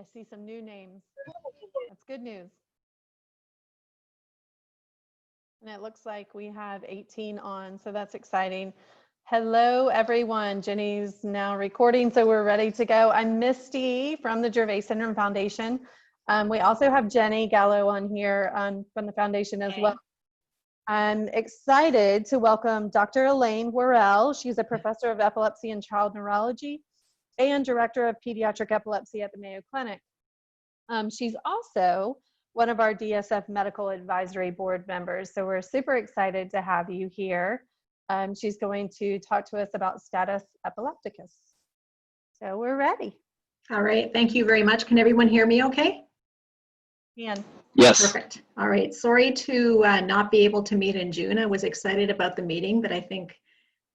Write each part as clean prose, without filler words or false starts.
I see some new names. That's good news. And it looks like we have 18 on, so that's exciting. Hello, everyone. Jenny's now recording, so we're ready to go. I'm Misty from the Dravet Syndrome Foundation. We also have Jenny Gallo on here from the foundation as well. I'm excited to welcome Dr. Elaine Wirrell. She's a professor of epilepsy and child neurology and director of pediatric epilepsy at the Mayo Clinic. She's also one of our DSF Medical Advisory Board members, so we're super excited to have you here. She's going to talk to us about status epilepticus. So we're ready. All right, thank you very much. Can everyone hear me okay? Ian. Yes. Perfect. All right, sorry to not be able to meet in June. I was excited about the meeting, but I think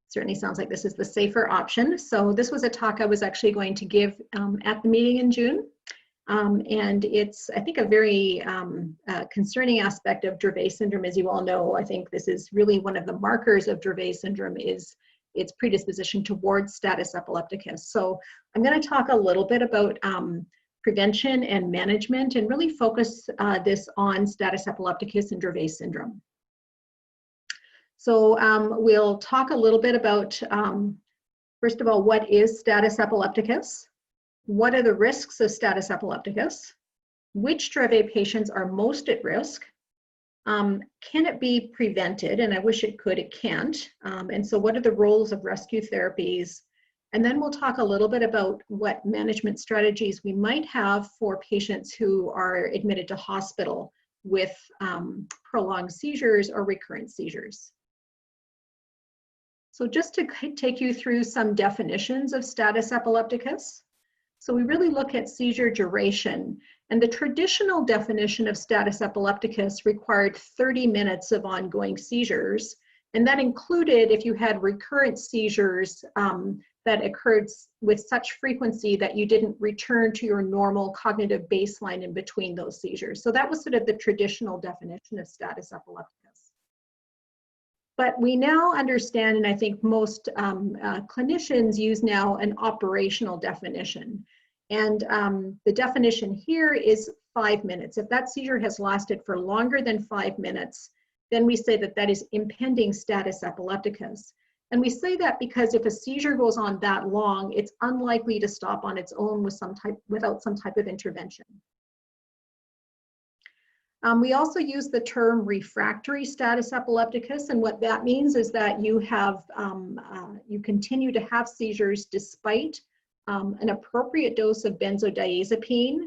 certainly sounds like this is the safer option. So this was a talk I was actually going to give at the meeting in June. And it's, I think, a very concerning aspect of Dravet syndrome, as you all know. I think this is really one of the markers of Dravet syndrome is its predisposition towards status epilepticus. So I'm going to talk a little bit about prevention and management and really focus this on status epilepticus and Dravet syndrome. So we'll talk a little bit about, first of all, what is status epilepticus? What are the risks of status epilepticus? Which Dravet patients are most at risk? Can it be prevented? And I wish it could, it can't. And so what are the roles of rescue therapies? And then we'll talk a little bit about what management strategies we might have for patients who are admitted to hospital with prolonged seizures or recurrent seizures. So just to take you through some definitions of status epilepticus. So we really look at seizure duration, and the traditional definition of status epilepticus required 30 minutes of ongoing seizures, and that included if you had recurrent seizures that occurred with such frequency that you didn't return to your normal cognitive baseline in between those seizures. So that was sort of the traditional definition of status epilepticus. But we now understand, and I think most clinicians use now an operational definition. And the definition here is 5 minutes. If that seizure has lasted for longer than 5 minutes, then we say that that is impending status epilepticus. And we say that because if a seizure goes on that long, it's unlikely to stop on its own without some type of intervention. We also use the term refractory status epilepticus, and what that means is that you have you continue to have seizures despite an appropriate dose of benzodiazepine,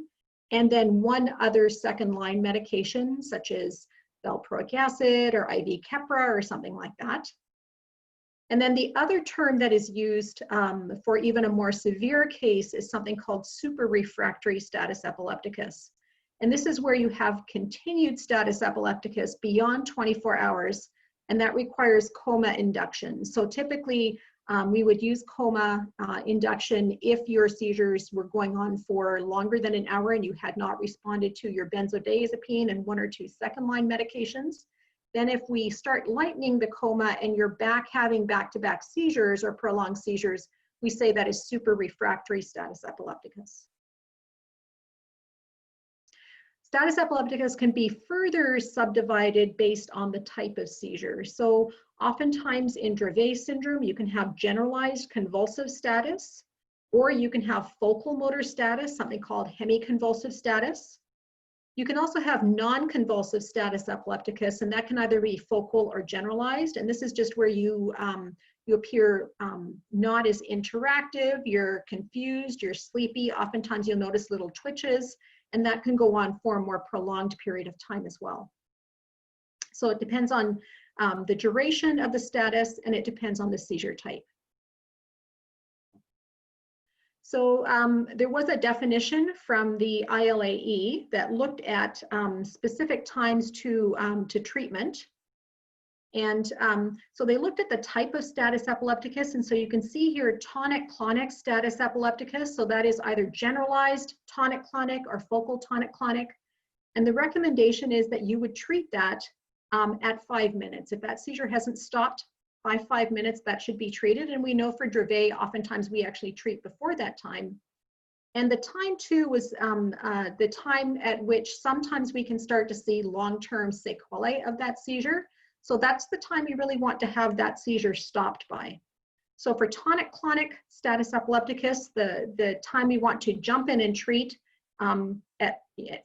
and then one other second-line medication such as valproic acid or IV Keppra or something like that. And then the other term that is used for even a more severe case is something called super refractory status epilepticus. And this is where you have continued status epilepticus beyond 24 hours, and that requires coma induction. So typically, we would use coma induction if your seizures were going on for longer than an hour and you had not responded to your benzodiazepine and 1 or 2 second-line medications. Then if we start lightening the coma and you're back having back-to-back seizures or prolonged seizures, we say that is super refractory status epilepticus. Status epilepticus can be further subdivided based on the type of seizure. So oftentimes in Dravet syndrome, you can have generalized convulsive status, or you can have focal motor status, something called hemiconvulsive status. You can also have non-convulsive status epilepticus, and that can either be focal or generalized. And this is just where you appear not as interactive, you're confused, you're sleepy. Oftentimes you'll notice little twitches, and that can go on for a more prolonged period of time as well. So it depends on the duration of the status, and it depends on the seizure type. So there was a definition from the ILAE that looked at specific times to treatment. And so they looked at the type of status epilepticus, and so you can see here tonic-clonic status epilepticus. So that is either generalized tonic-clonic or focal tonic-clonic. And the recommendation is that you would treat that at 5 minutes. If that seizure hasn't stopped by 5 minutes, that should be treated. And we know for Dravet, oftentimes we actually treat before that time. And the time too was the time at which sometimes we can start to see long-term sequelae of that seizure. So that's the time you really want to have that seizure stopped by. So for tonic-clonic status epilepticus, the time we want to jump in and treat at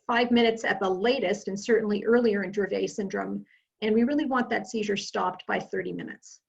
5 minutes at the latest, and certainly earlier in Dravet syndrome, and we really want that seizure stopped by 30 minutes.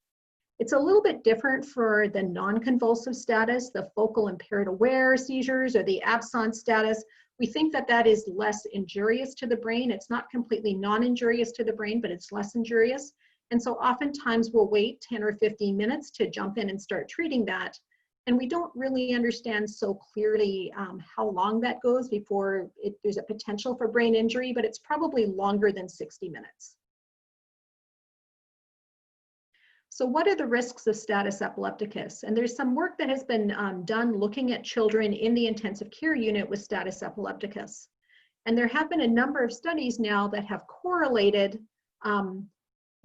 It's a little bit different for the non-convulsive status, the focal impaired aware seizures or the absence status. We think that that is less injurious to the brain. It's not completely non-injurious to the brain, but it's less injurious. And so oftentimes we'll wait 10 or 15 minutes to jump in and start treating that. And we don't really understand so clearly how long that goes before there's a potential for brain injury, but it's probably longer than 60 minutes. So what are the risks of status epilepticus? And there's some work that has been done looking at children in the intensive care unit with status epilepticus. And there have been a number of studies now that have correlated,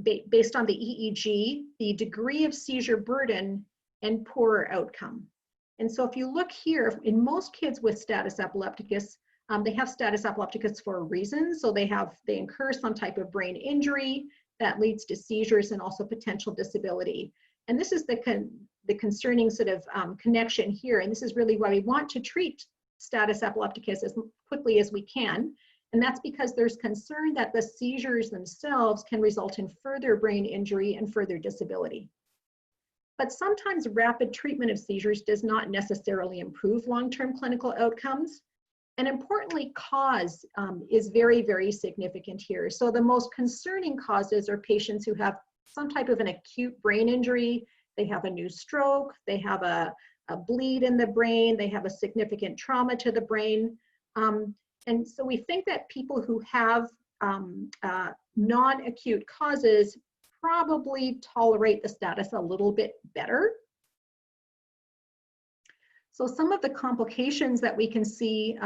based on the EEG, the degree of seizure burden and poorer outcome. And so if you look here, in most kids with status epilepticus, they have status epilepticus for a reason. So they incur some type of brain injury that leads to seizures and also potential disability. And this is the concerning sort of connection here. And this is really why we want to treat status epilepticus as quickly as we can. And that's because there's concern that the seizures themselves can result in further brain injury and further disability. But sometimes rapid treatment of seizures does not necessarily improve long-term clinical outcomes. And importantly, cause is very, very significant here. So the most concerning causes are patients who have some type of an acute brain injury, they have a new stroke, they have a bleed in the brain, they have a significant trauma to the brain. And so we think that people who have non-acute causes probably tolerate the status a little bit better. So some of the complications that we can see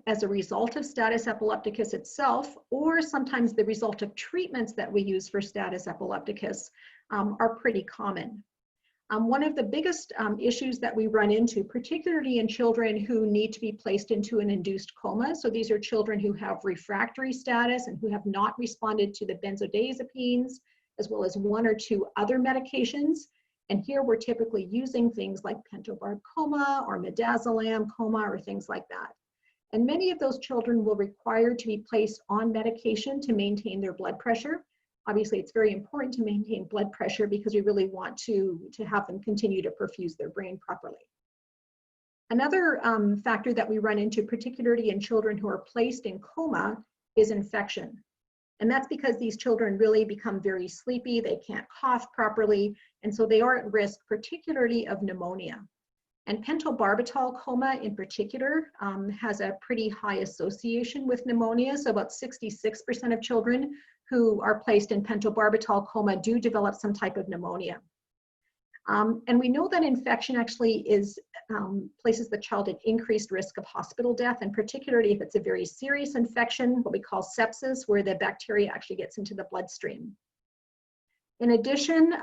as a result of status epilepticus itself, or sometimes the result of treatments that we use for status epilepticus, are pretty common. One of the biggest issues that we run into, particularly in children who need to be placed into an induced coma, so these are children who have refractory status and who have not responded to the benzodiazepines, as well as 1 or 2 other medications. And here we're typically using things like pentobarb coma or midazolam coma or things like that. And many of those children will require to be placed on medication to maintain their blood pressure. Obviously, it's very important to maintain blood pressure because we really want to have them continue to perfuse their brain properly. Another factor that we run into, particularly in children who are placed in coma, is infection. And that's because these children really become very sleepy, they can't cough properly, and so they are at risk, particularly of pneumonia. And pentobarbital coma in particular has a pretty high association with pneumonia. So about 66% of children who are placed in pentobarbital coma do develop some type of pneumonia. And we know that infection actually places the child at increased risk of hospital death, and particularly if it's a very serious infection, what we call sepsis, where the bacteria actually gets into the bloodstream. In addition,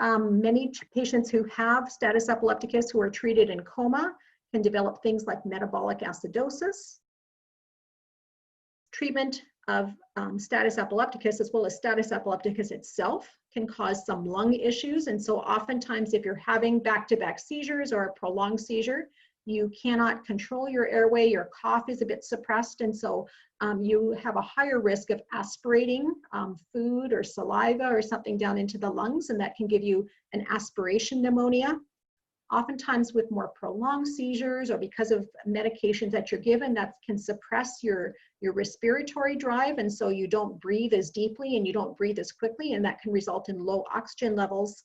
many patients who have status epilepticus who are treated in coma can develop things like metabolic acidosis. Treatment of status epilepticus, as well as status epilepticus itself, can cause some lung issues. And so oftentimes if you're having back-to-back seizures or a prolonged seizure, you cannot control your airway, your cough is a bit suppressed, and so you have a higher risk of aspirating food or saliva or something down into the lungs, and that can give you an aspiration pneumonia. Oftentimes with more prolonged seizures or because of medications that you're given, that can suppress your respiratory drive, and so you don't breathe as deeply and you don't breathe as quickly, and that can result in low oxygen levels.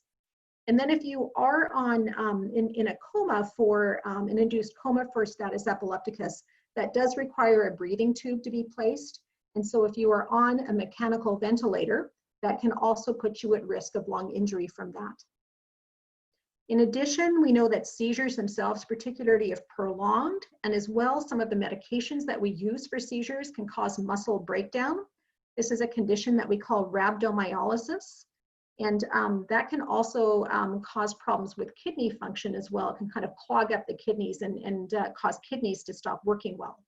And then if you are on in a coma for an induced coma for status epilepticus, that does require a breathing tube to be placed. And so if you are on a mechanical ventilator, that can also put you at risk of lung injury from that. In addition, we know that seizures themselves, particularly if prolonged, and as well some of the medications that we use for seizures can cause muscle breakdown. This is a condition that we call rhabdomyolysis. And that can also cause problems with kidney function as well. It can kind of clog up the kidneys and cause kidneys to stop working well.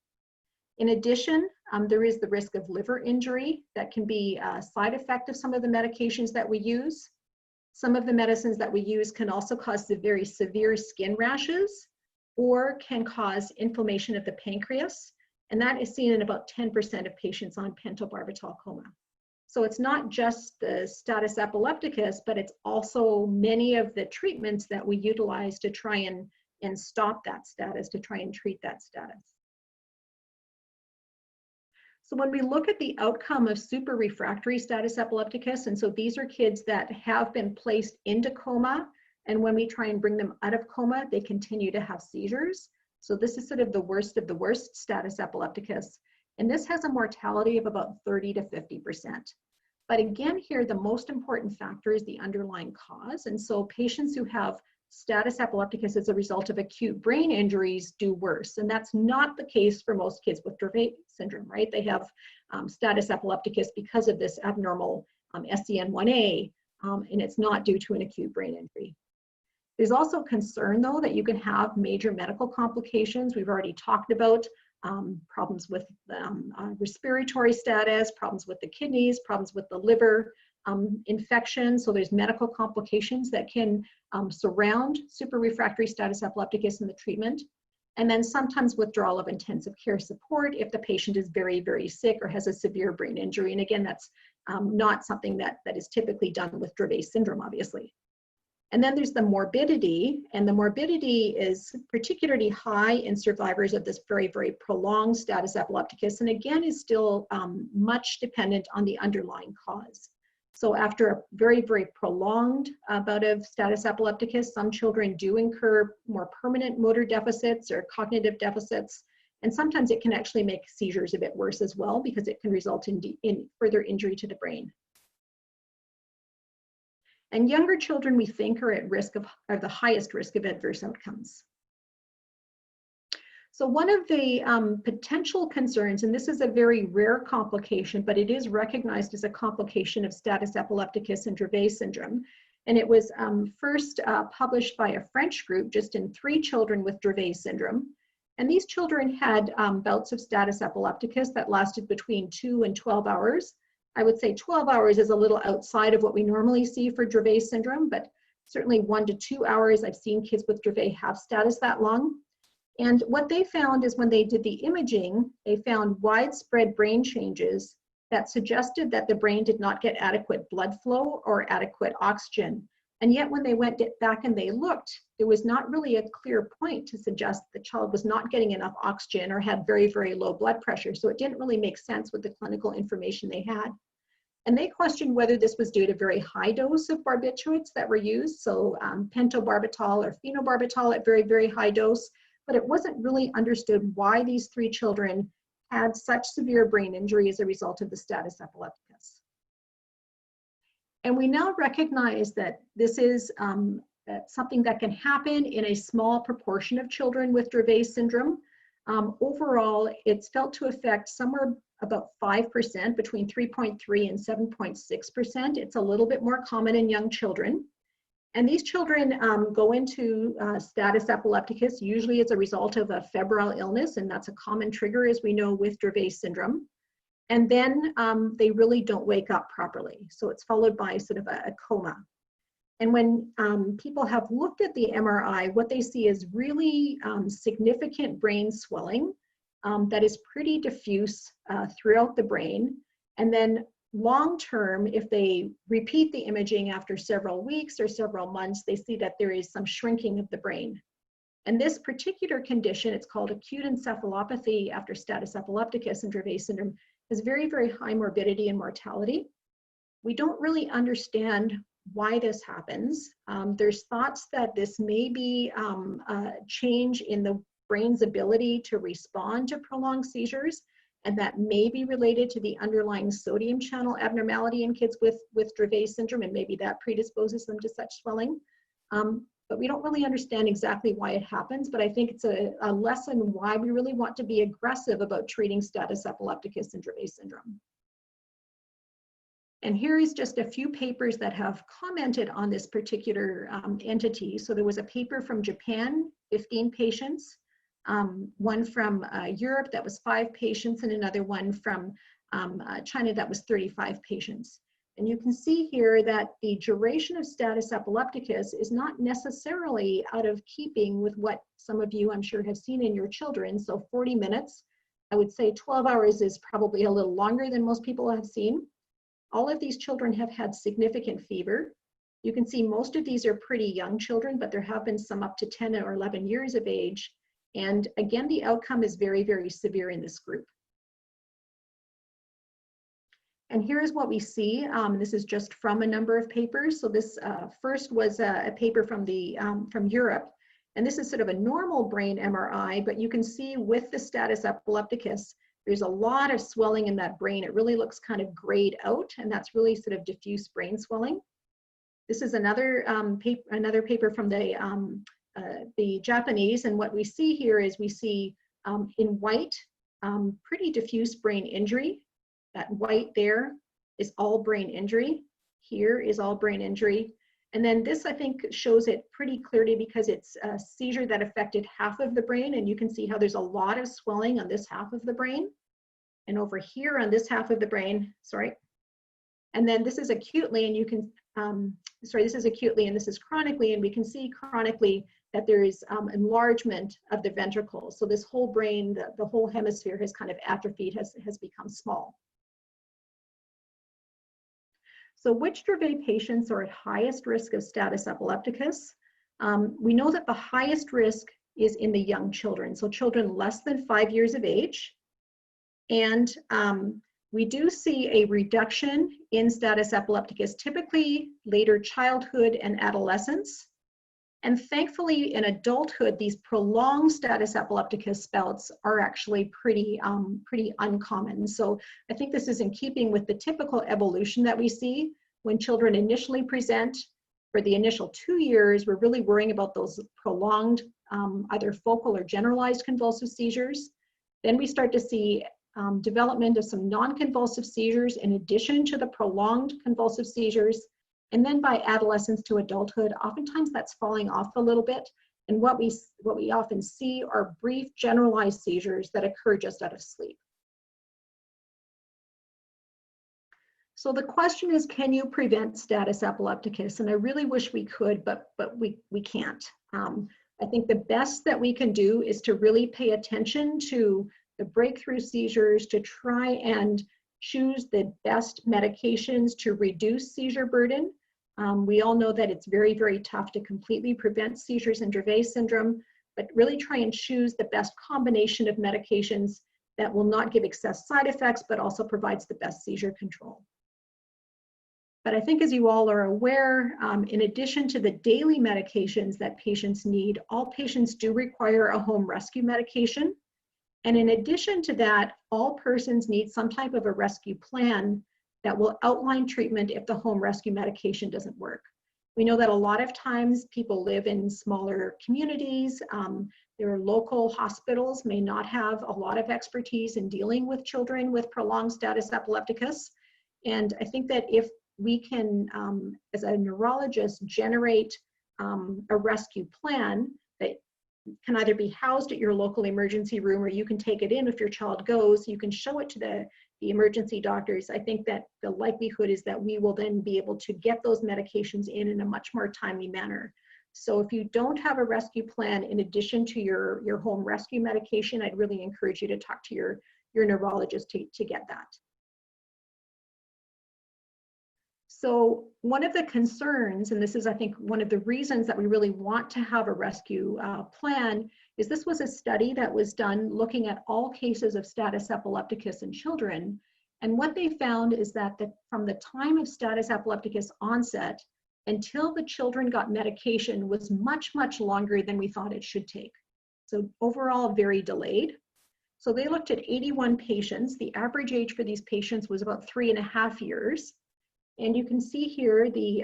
In addition, there is the risk of liver injury that can be a side effect of some of the medications that we use. Some of the medicines that we use can also cause very severe skin rashes or can cause inflammation of the pancreas. And that is seen in about 10% of patients on pentobarbital coma. So it's not just the status epilepticus, but it's also many of the treatments that we utilize to try and stop that status, to try and treat that status. So when we look at the outcome of super refractory status epilepticus, and so these are kids that have been placed into coma, and when we try and bring them out of coma, they continue to have seizures. So this is sort of the worst status epilepticus. And this has a mortality of about 30 to 50%. But again, here, the most important factor is the underlying cause. And so patients who have status epilepticus as a result of acute brain injuries do worse. And that's not the case for most kids with Dravet syndrome, right? They have status epilepticus because of this abnormal SCN1A, and it's not due to an acute brain injury. There's also concern, though, that you can have major medical complications. We've already talked about problems with respiratory status, problems with the kidneys, problems with the liver, infection. So there's medical complications that can surround super refractory status epilepticus in the treatment. And then sometimes withdrawal of intensive care support if the patient is very, very sick or has a severe brain injury. And again, that's not something that is typically done with Dravet syndrome, obviously. And then there's the morbidity, and the morbidity is particularly high in survivors of this very, very prolonged status epilepticus, and again is still much dependent on the underlying cause. So after a very, very prolonged bout of status epilepticus, some children do incur more permanent motor deficits or cognitive deficits, and sometimes it can actually make seizures a bit worse as well because it can result in further injury to the brain. And younger children, we think, are at risk are the highest risk of adverse outcomes. So one of the potential concerns, and this is a very rare complication, but it is recognized as a complication of status epilepticus and Dravet syndrome. And it was first published by a French group just in 3 children with Dravet syndrome. And these children had bouts of status epilepticus that lasted between 2 and 12 hours. I would say 12 hours is a little outside of what we normally see for Dravet syndrome, but certainly 1 to 2 hours. I've seen kids with Dravet have status that long. And what they found is when they did the imaging, they found widespread brain changes that suggested that the brain did not get adequate blood flow or adequate oxygen. And yet when they went back and they looked, there was not really a clear point to suggest the child was not getting enough oxygen or had very, very low blood pressure. So it didn't really make sense with the clinical information they had. And they questioned whether this was due to very high dose of barbiturates that were used, so pentobarbital or phenobarbital at very, very high dose, but it wasn't really understood why these 3 children had such severe brain injury as a result of the status epilepticus. And we now recognize that this is something that can happen in a small proportion of children with Dravet syndrome. Overall, it's felt to affect somewhere about 5%, between 3.3 and 7.6%. It's a little bit more common in young children. And these children go into status epilepticus usually as a result of a febrile illness, and that's a common trigger, as we know, with Dravet syndrome. And then they really don't wake up properly. So it's followed by sort of a coma. And when people have looked at the MRI, what they see is really significant brain swelling that is pretty diffuse throughout the brain. And then long term, if they repeat the imaging after several weeks or several months, they see that there is some shrinking of the brain. And this particular condition, it's called acute encephalopathy after status epilepticus and Dravet syndrome, has very, very high morbidity and mortality. We don't really understand why this happens. There's thoughts that this may be a change in the brain's ability to respond to prolonged seizures, and that may be related to the underlying sodium channel abnormality in kids with Dravet syndrome, and maybe that predisposes them to such swelling. But we don't really understand exactly why it happens, but I think it's a lesson why we really want to be aggressive about treating status epilepticus and Dravet syndrome. And here is just a few papers that have commented on this particular entity. So there was a paper from Japan, 15 patients, one from Europe that was 5 patients, and another one from China that was 35 patients. And you can see here that the duration of status epilepticus is not necessarily out of keeping with what some of you, I'm sure, have seen in your children. So 40 minutes, I would say 12 hours is probably a little longer than most people have seen. All of these children have had significant fever. You can see most of these are pretty young children, but there have been some up to 10 or 11 years of age. And again, the outcome is very, very severe in this group. And here's what we see. This is just from a number of papers. So this first was a paper from Europe. And this is sort of a normal brain MRI, but you can see with the status epilepticus, there's a lot of swelling in that brain. It really looks kind of grayed out, and that's really sort of diffuse brain swelling. This is another paper from the Japanese, and what we see here is we see in white, pretty diffuse brain injury. That white there is all brain injury. Here is all brain injury. And then this, I think, shows it pretty clearly because it's a seizure that affected half of the brain, and you can see how there's a lot of swelling on this half of the brain. And over here on this half of the brain, sorry. And then this is acutely, and you can, this is acutely and this is chronically, and we can see chronically that there is enlargement of the ventricles. So this whole brain, the whole hemisphere has kind of atrophied, has become small. So which Dravet patients are at highest risk of status epilepticus? We know that the highest risk is in the young children, so children less than 5 years of age. And we do see a reduction in status epilepticus, typically later childhood and adolescence. And thankfully in adulthood, these prolonged status epilepticus bouts are actually pretty uncommon. So I think this is in keeping with the typical evolution that we see when children initially present. For the initial 2 years, we're really worrying about those prolonged either focal or generalized convulsive seizures. Then we start to see development of some non-convulsive seizures in addition to the prolonged convulsive seizures. And then by adolescence to adulthood, oftentimes that's falling off a little bit. And what we often see are brief generalized seizures that occur just out of sleep. So the question is, can you prevent status epilepticus? And I really wish we could, but we can't. I think the best that we can do is to really pay attention to the breakthrough seizures, to try and choose the best medications to reduce seizure burden. We all know that it's very, very tough to completely prevent seizures in Dravet syndrome, but really try and choose the best combination of medications that will not give excess side effects, but also provides the best seizure control. But I think, as you all are aware, in addition to the daily medications that patients need, all patients do require a home rescue medication. And in addition to that, all persons need some type of a rescue plan that will outline treatment if the home rescue medication doesn't work. We know that a lot of times people live in smaller communities. Their local hospitals may not have a lot of expertise in dealing with children with prolonged status epilepticus. And I think that if we can, as a neurologist, generate a rescue plan that can either be housed at your local emergency room, or you can take it in if your child goes, you can show it to the emergency doctors. I think that the likelihood is that we will then be able to get those medications in a much more timely manner. So if you don't have a rescue plan in addition to your home rescue medication, I'd really encourage you to talk to your neurologist to get that. So one of the concerns, and this is, I think, one of the reasons that we really want to have a rescue plan, is this was a study that was done looking at all cases of status epilepticus in children. And what they found is that from the time of status epilepticus onset until the children got medication was much, much longer than we thought it should take. So overall, very delayed. So they looked at 81 patients. The average age for these patients was about 3.5 years. And you can see here the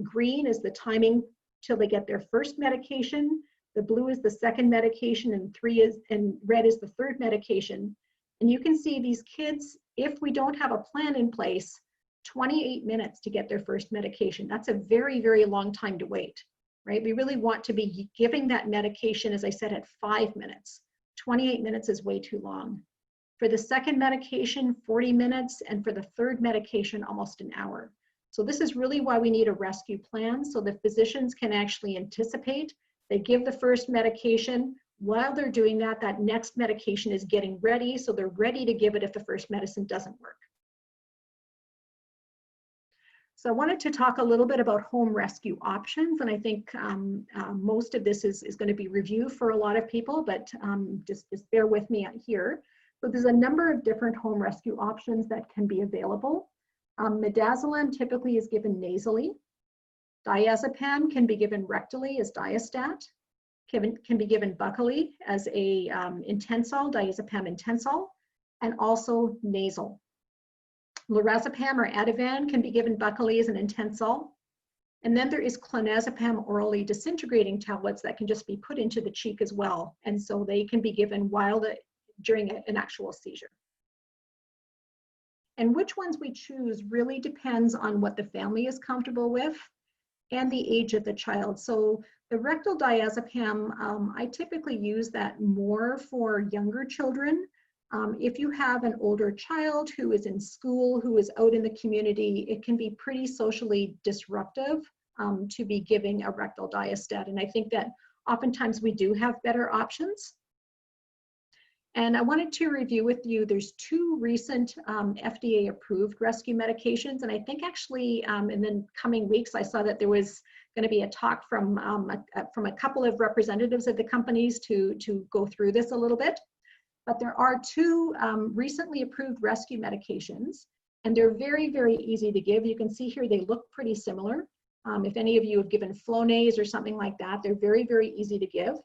green is the timing till they get their first medication, the blue is the second medication, and red is the third medication. And you can see these kids, if we don't have a plan in place, 28 minutes to get their first medication. That's a very, very long time to wait, right? We really want to be giving that medication, as I said, at 5 minutes. 28 minutes is way too long. For the second medication, 40 minutes, and for the third medication, almost an hour. So this is really why we need a rescue plan, so the physicians can actually anticipate. They give the first medication. While they're doing that, that next medication is getting ready, so they're ready to give it if the first medicine doesn't work. So I wanted to talk a little bit about home rescue options, and I think most of this is going to be review for a lot of people, but just bear with me here. So there's a number of different home rescue options that can be available. Midazolam typically is given nasally. Diazepam can be given rectally as Diastat. Can be given buccally as a intensol, diazepam intensol, and also nasal. Lorazepam or Ativan can be given buccally as an intensol. And then there is clonazepam orally disintegrating tablets that can just be put into the cheek as well. And so they can be given during an actual seizure. And which ones we choose really depends on what the family is comfortable with and the age of the child. So the rectal diazepam, I typically use that more for younger children. If you have an older child who is in school, who is out in the community, it can be pretty socially disruptive to be giving a rectal Diastat. And I think that oftentimes we do have better options. And I wanted to review with you, there's 2 recent FDA approved rescue medications. And I think actually in the coming weeks, I saw that there was going to be a talk from a couple of representatives of the companies to go through this a little bit. But there are 2 recently approved rescue medications, and they're very, very easy to give. You can see here they look pretty similar. If any of you have given Flonase or something like that, they're very, very easy to give.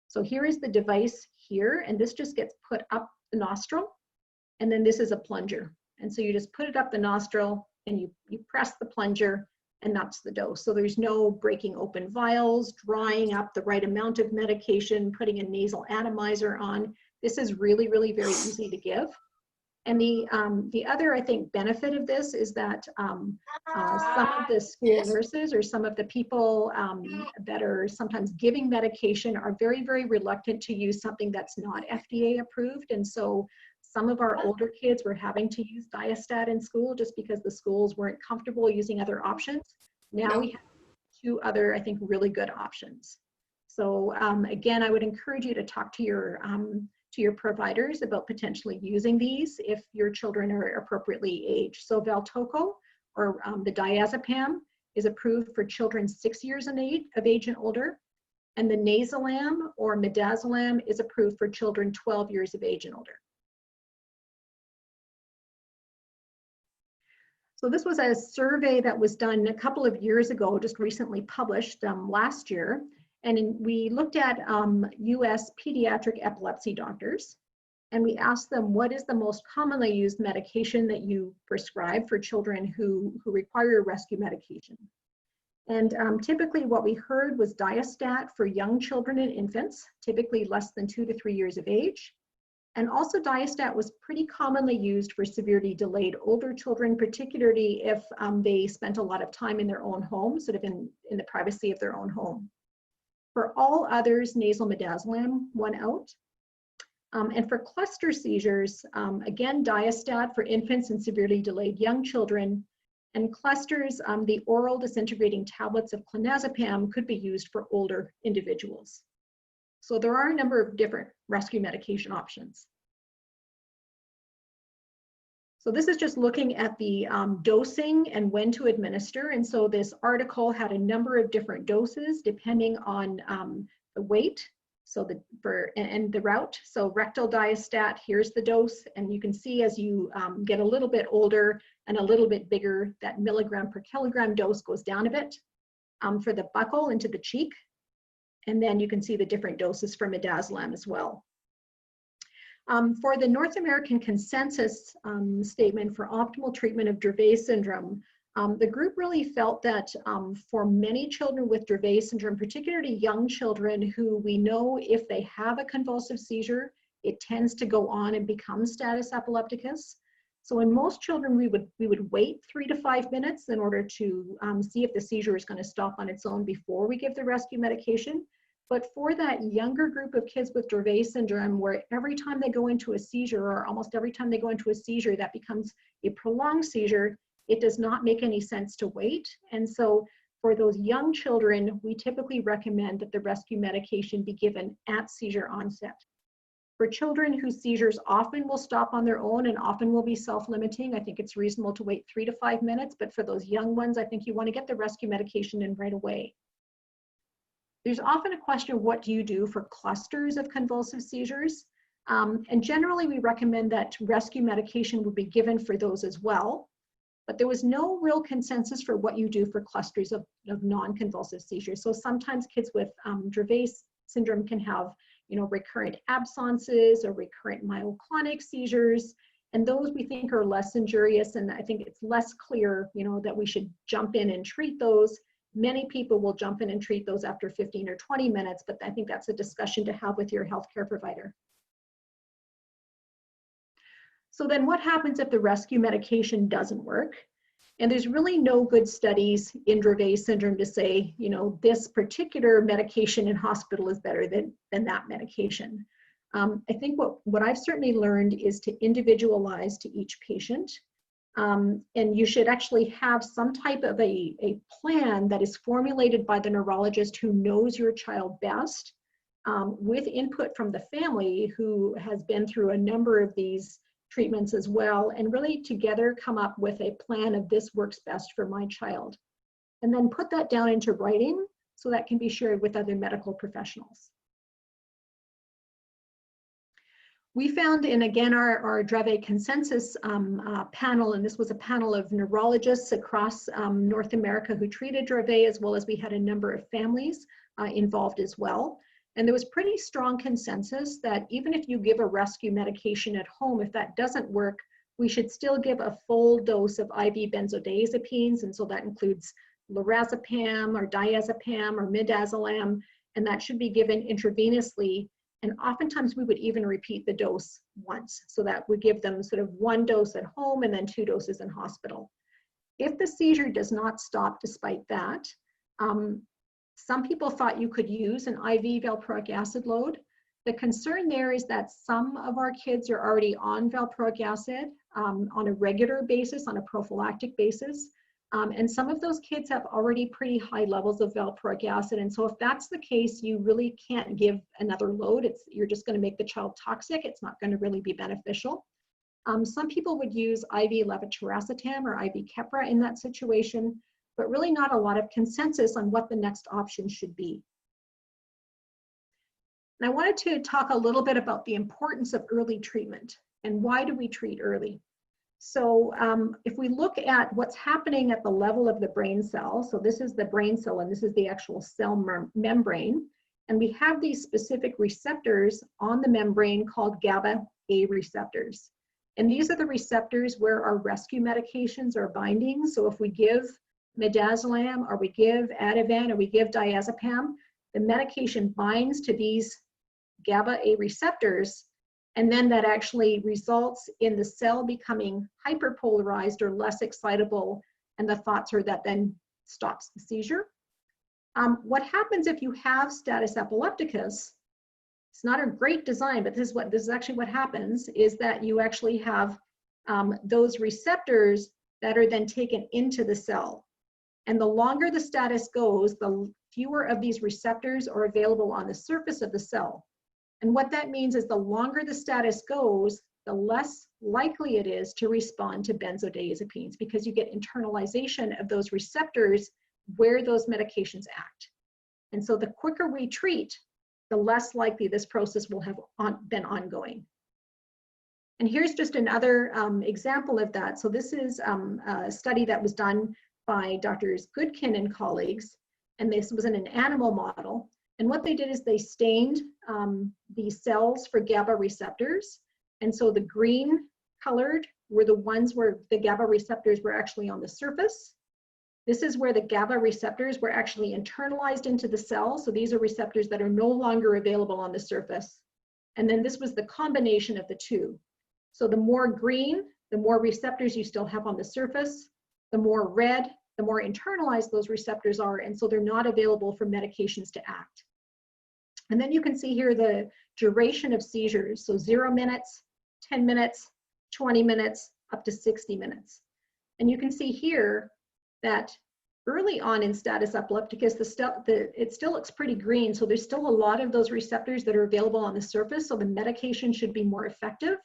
So here is the device here, and this just gets put up the nostril, and then this is a plunger. And so you just put it up the nostril, and you press the plunger, and that's the dose. So there's no breaking open vials, drawing up the right amount of medication, putting a nasal atomizer on. This is really, really very easy to give. And the other, I think, benefit of this is that some of the school nurses or some of the people that are sometimes giving medication are very, very reluctant to use something that's not FDA approved. And so some of our older kids were having to use Diastat in school just because the schools weren't comfortable using other options. Now we have 2 other, I think, really good options. So again, I would encourage you to talk to your providers about potentially using these if your children are appropriately aged. So Valtoco, or the diazepam, is approved for children 6 years of age and older, and the Nasolam or Midazolam is approved for children 12 years of age and older. So this was a survey that was done a couple of years ago, just recently published last year. And we looked at US pediatric epilepsy doctors, and we asked them, what is the most commonly used medication that you prescribe for children who require rescue medication? And typically what we heard was Diastat for young children and infants, typically less than 2 to 3 years of age. And also Diastat was pretty commonly used for severely delayed older children, particularly if they spent a lot of time in their own home, sort of in the privacy of their own home. For all others, nasal midazolam won out. And for cluster seizures, again, Diastat for infants and severely delayed young children. And clusters, the oral disintegrating tablets of clonazepam could be used for older individuals. So there are a number of different rescue medication options. So this is just looking at the dosing and when to administer. And so this article had a number of different doses depending on the weight, so and the route. So rectal Diastat, here's the dose. And you can see as you get a little bit older and a little bit bigger, that milligram per kilogram dose goes down a bit. For the buccal into the cheek. And then you can see the different doses for midazolam as well. For the North American consensus statement for optimal treatment of Dravet syndrome, the group really felt that for many children with Dravet syndrome, particularly young children who we know if they have a convulsive seizure, it tends to go on and become status epilepticus. So in most children, we would wait 3 to 5 minutes in order to see if the seizure is going to stop on its own before we give the rescue medication. But for that younger group of kids with Dravet syndrome, where every time they go into a seizure, or almost every time they go into a seizure, that becomes a prolonged seizure, it does not make any sense to wait. And so for those young children, we typically recommend that the rescue medication be given at seizure onset. For children whose seizures often will stop on their own and often will be self-limiting, I think it's reasonable to wait 3 to 5 minutes, but for those young ones, I think you want to get the rescue medication in right away. There's often a question, what do you do for clusters of convulsive seizures? And generally we recommend that rescue medication would be given for those as well, but there was no real consensus for what you do for clusters of non-convulsive seizures. So sometimes kids with Dravet syndrome can have recurrent absences or recurrent myoclonic seizures. And those we think are less injurious. And I think it's less clear, that we should jump in and treat those. Many people will jump in and treat those after 15 or 20 minutes, but I think that's a discussion to have with your healthcare provider. So then what happens if the rescue medication doesn't work? And there's really no good studies in Dravet syndrome to say, this particular medication in hospital is better than that medication. I think what I've certainly learned is to individualize to each patient. And you should actually have some type of a plan that is formulated by the neurologist who knows your child best, with input from the family who has been through a number of these treatments as well, and really together come up with a plan of this works best for my child. And then put that down into writing so that can be shared with other medical professionals. We found in, again, our Dravet consensus panel, and this was a panel of neurologists across North America who treated Dravet, as well as we had a number of families involved as well. And there was pretty strong consensus that even if you give a rescue medication at home, if that doesn't work, we should still give a full dose of IV benzodiazepines. And so that includes lorazepam or diazepam or midazolam, and that should be given intravenously. And oftentimes we would even repeat the dose once. So that would give them sort of 1 dose at home and then 2 doses in hospital. If the seizure does not stop despite that, some people thought you could use an IV valproic acid load. The concern there is that some of our kids are already on valproic acid on a regular basis, on a prophylactic basis. And some of those kids have already pretty high levels of valproic acid. And so if that's the case, you really can't give another load. You're just going to make the child toxic. It's not going to really be beneficial. Some people would use IV levetiracetam or IV Keppra in that situation, but really not a lot of consensus on what the next option should be. And I wanted to talk a little bit about the importance of early treatment and why do we treat early. So if we look at what's happening at the level of the brain cell, so this is the brain cell and this is the actual cell membrane, and we have these specific receptors on the membrane called GABA A receptors. And these are the receptors where our rescue medications are binding. So if we give midazolam, or we give Ativan, or we give diazepam, the medication binds to these GABA A receptors, and then that actually results in the cell becoming hyperpolarized or less excitable, and the thoughts are that then stops the seizure. What happens if you have status epilepticus? It's not a great design, but this is actually what happens, is that you actually have those receptors that are then taken into the cell. And the longer the status goes, the fewer of these receptors are available on the surface of the cell. And what that means is the longer the status goes, the less likely it is to respond to benzodiazepines, because you get internalization of those receptors where those medications act. And so the quicker we treat, the less likely this process will have been ongoing. And here's just another example of that. So this is a study that was done by Drs. Goodkin and colleagues, and this was in an animal model. And what they did is they stained the cells for GABA receptors. And so the green colored were the ones where the GABA receptors were actually on the surface. This is where the GABA receptors were actually internalized into the cell. So these are receptors that are no longer available on the surface. And then this was the combination of the two. So the more green the more receptors you still have on the surface, the more red, the more internalized those receptors are, and so they're not available for medications to act. And then you can see here the duration of seizures, so 0 minutes, 10 minutes, 20 minutes, up to 60 minutes. And you can see here that early on in status epilepticus, it still looks pretty green, so there's still a lot of those receptors that are available on the surface, so the medication should be more effective.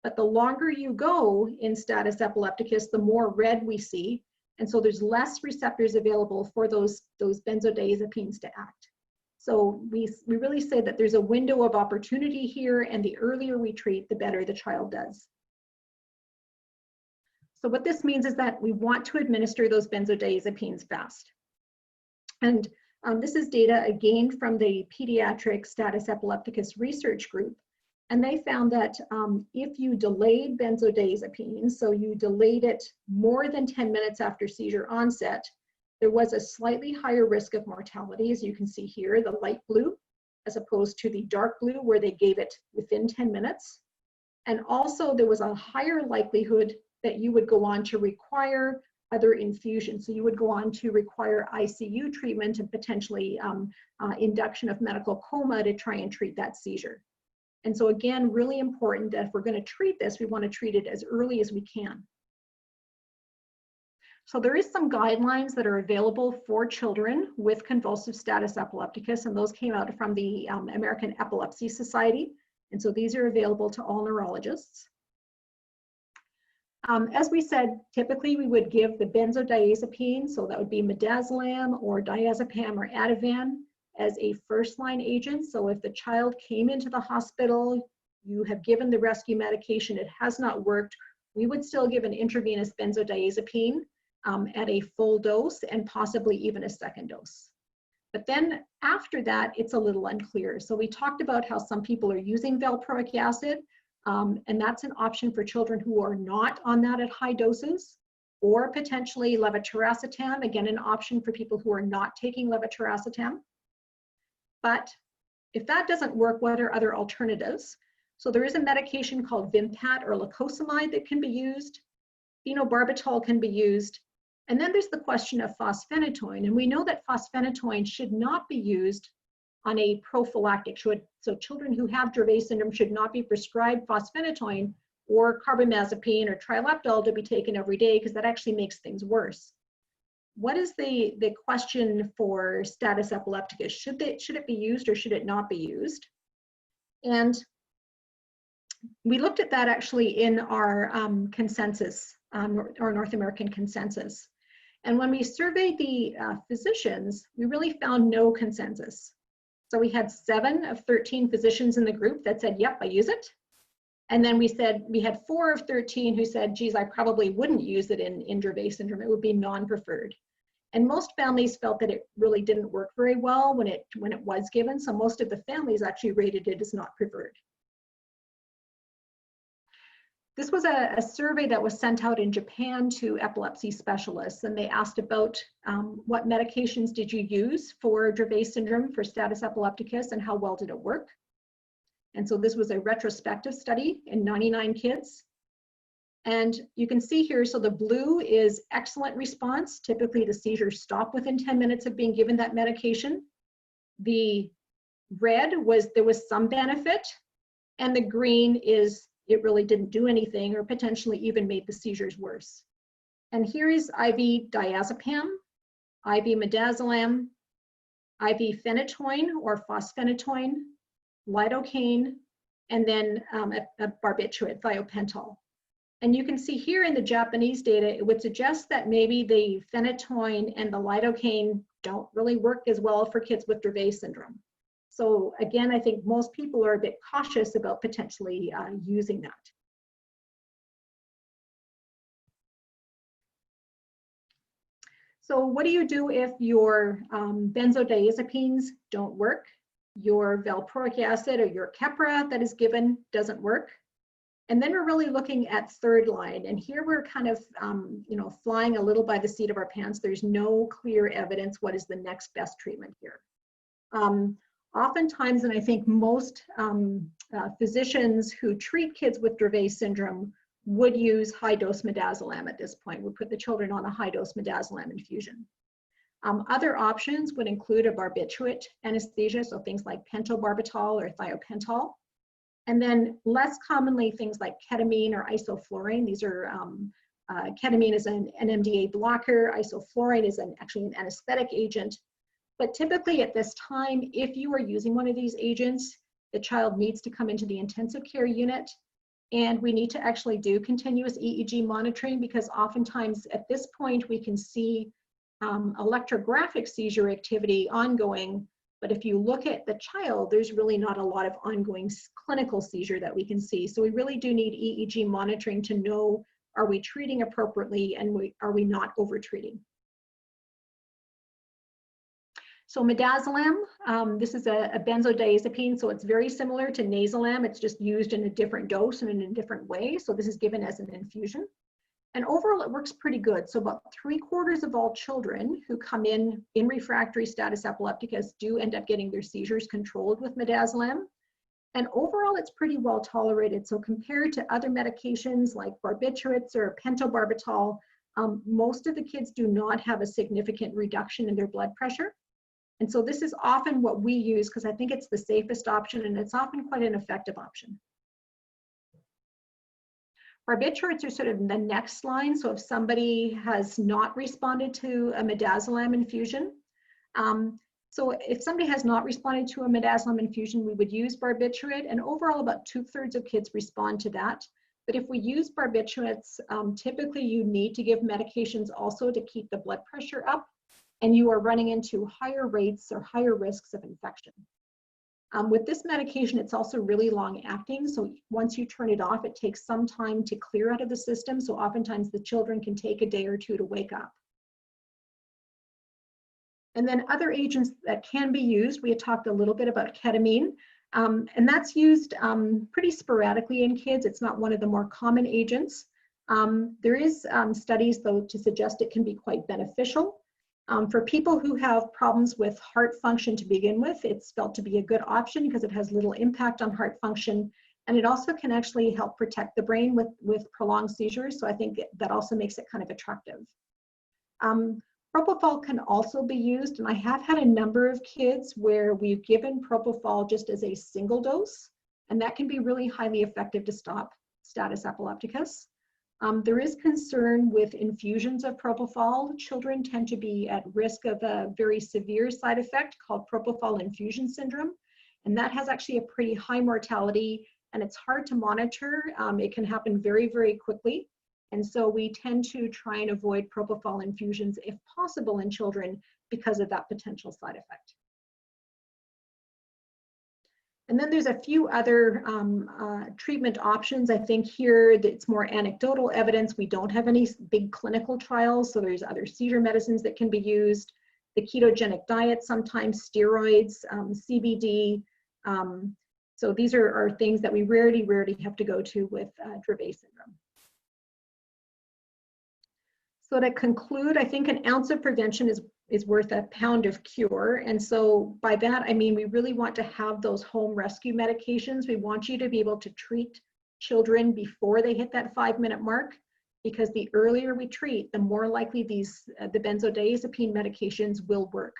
But the longer you go in status epilepticus, the more red we see, and so there's less receptors available for those benzodiazepines to act. So we really say that there's a window of opportunity here, and the earlier we treat, the better the child does. So what this means is that we want to administer those benzodiazepines fast. And this is data again from the Pediatric Status Epilepticus Research Group. And they found that if you delayed benzodiazepines, so you delayed it more than 10 minutes after seizure onset, there was a slightly higher risk of mortality, as you can see here, the light blue, as opposed to the dark blue where they gave it within 10 minutes. And also there was a higher likelihood that you would go on to require other infusions. So you would go on to require ICU treatment and potentially induction of medical coma to try and treat that seizure. And so again, really important that if we're going to treat this, we want to treat it as early as we can. So there is some guidelines that are available for children with convulsive status epilepticus, and those came out from the American Epilepsy Society. And so these are available to all neurologists. As we said, typically we would give the benzodiazepine, so that would be midazolam or diazepam or Ativan, as a first-line agent. So if the child came into the hospital, you have given the rescue medication, it has not worked, we would still give an intravenous benzodiazepine at a full dose and possibly even a second dose. But then after that, it's a little unclear. So we talked about how some people are using valproic acid, and that's an option for children who are not on that at high doses, or potentially levetiracetam, again, an option for people who are not taking levetiracetam. But if that doesn't work, what are other alternatives? So there is a medication called Vimpat or lacosamide that can be used. Phenobarbital can be used. And then there's the question of fosphenytoin. And we know that fosphenytoin should not be used on a prophylactic. So children who have Dravet syndrome should not be prescribed fosphenytoin or carbamazepine or trileptal to be taken every day, because that actually makes things worse. What is the question for status epilepticus? Should it be used or should it not be used? And we looked at that actually in our consensus, our North American consensus. And when we surveyed the physicians, we really found no consensus. So we had 7 of 13 physicians in the group that said, yep, I use it. And then we had 4 of 13 who said, geez, I probably wouldn't use it in Dravet syndrome. It would be non-preferred. And most families felt that it really didn't work very well when it was given. So most of the families actually rated it as not preferred. This was a survey that was sent out in Japan to epilepsy specialists, and they asked about what medications did you use for Dravet syndrome, for status epilepticus, and how well did it work? And so this was a retrospective study in 99 kids. And you can see here, so the blue is excellent response. Typically the seizures stop within 10 minutes of being given that medication. The red was, there was some benefit, and the green is it really didn't do anything or potentially even made the seizures worse. And here is IV diazepam, IV midazolam, IV phenytoin or fosphenytoin, lidocaine, and then a barbiturate, thiopental. And you can see here in the Japanese data, it would suggest that maybe the phenytoin and the lidocaine don't really work as well for kids with Dravet syndrome. So again, I think most people are a bit cautious about potentially using that. So what do you do if your benzodiazepines don't work? Your valproic acid or your Keppra that is given doesn't work. And then we're really looking at third line. And here we're kind of flying a little by the seat of our pants. There's no clear evidence what is the next best treatment here. Oftentimes, and I think most physicians who treat kids with Dravet syndrome would use high-dose midazolam at this point. We put the children on a high-dose midazolam infusion. Other options would include a barbiturate anesthesia, so things like pentobarbital or thiopental. And then less commonly, things like ketamine or isoflurane. These are, ketamine is an NMDA blocker. Isoflurane is actually an anesthetic agent. But typically at this time, if you are using one of these agents, the child needs to come into the intensive care unit. And we need to actually do continuous EEG monitoring, because oftentimes at this point we can see electrographic seizure activity ongoing. But if you look at the child, there's really not a lot of ongoing clinical seizure that we can see. So we really do need EEG monitoring to know, are we treating appropriately and are we not over-treating? So midazolam, this is a benzodiazepine, so it's very similar to nasolam. It's just used in a different dose and in a different way. So this is given as an infusion. And overall, it works pretty good. So about 3/4 of all children who come in refractory status epilepticus do end up getting their seizures controlled with midazolam. And overall, it's pretty well tolerated. So compared to other medications like barbiturates or pentobarbital, most of the kids do not have a significant reduction in their blood pressure. And so this is often what we use because I think it's the safest option, and it's often quite an effective option. Barbiturates are sort of the next line. So if somebody has not responded to a midazolam infusion, so if somebody has not responded to a midazolam infusion, we would use barbiturate, and overall about 2/3 of kids respond to that. But if we use barbiturates, typically you need to give medications also to keep the blood pressure up, and you are running into higher rates or higher risks of infection. With this medication, it's also really long acting. So once you turn it off, it takes some time to clear out of the system. So oftentimes the children can take a day or two to wake up. And then other agents that can be used, we had talked a little bit about ketamine, and that's used pretty sporadically in kids. It's not one of the more common agents. There is studies though to suggest it can be quite beneficial. For people who have problems with heart function to begin with, it's felt to be a good option because it has little impact on heart function, and it also can actually help protect the brain with prolonged seizures, so I think that also makes it kind of attractive. Propofol can also be used, and I have had a number of kids where we've given propofol just as a single dose, and that can be really highly effective to stop status epilepticus. There is concern with infusions of propofol. Children tend to be at risk of a very severe side effect called propofol infusion syndrome. And that has actually a pretty high mortality, and it's hard to monitor. It can happen very, very quickly. And so we tend to try and avoid propofol infusions if possible in children because of that potential side effect. And then there's a few other treatment options. I think here it's more anecdotal evidence. We don't have any big clinical trials, so there's other seizure medicines that can be used. The ketogenic diet, sometimes steroids, CBD. So these are things that we rarely have to go to with Dravet syndrome. So to conclude, I think an ounce of prevention is worth a pound of cure. And so by that, I mean, we really want to have those home rescue medications. We want you to be able to treat children before they hit that 5-minute mark, because the earlier we treat, the more likely the benzodiazepine medications will work.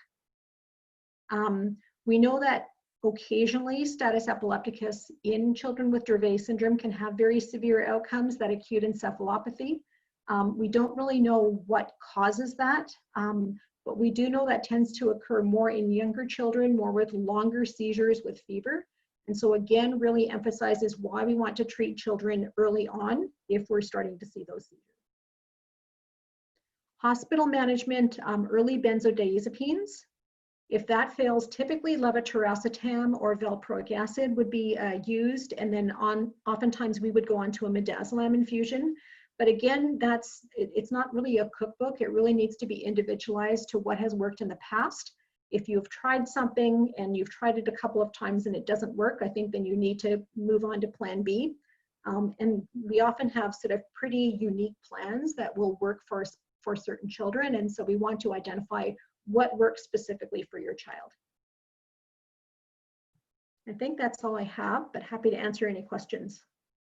We know that occasionally status epilepticus in children with Dravet syndrome can have very severe outcomes, that acute encephalopathy. We don't really know what causes that, but we do know that tends to occur more in younger children, more with longer seizures with fever. And so again, really emphasizes why we want to treat children early on if we're starting to see those seizures. Hospital management, early benzodiazepines. If that fails, typically levetiracetam or valproic acid would be used, and then oftentimes we would go on to a midazolam infusion. But again, it's not really a cookbook. It really needs to be individualized to what has worked in the past. If you've tried something and you've tried it a couple of times and it doesn't work, I think then you need to move on to plan B. And we often have sort of pretty unique plans that will work for certain children. And so we want to identify what works specifically for your child. I think that's all I have, but happy to answer any questions.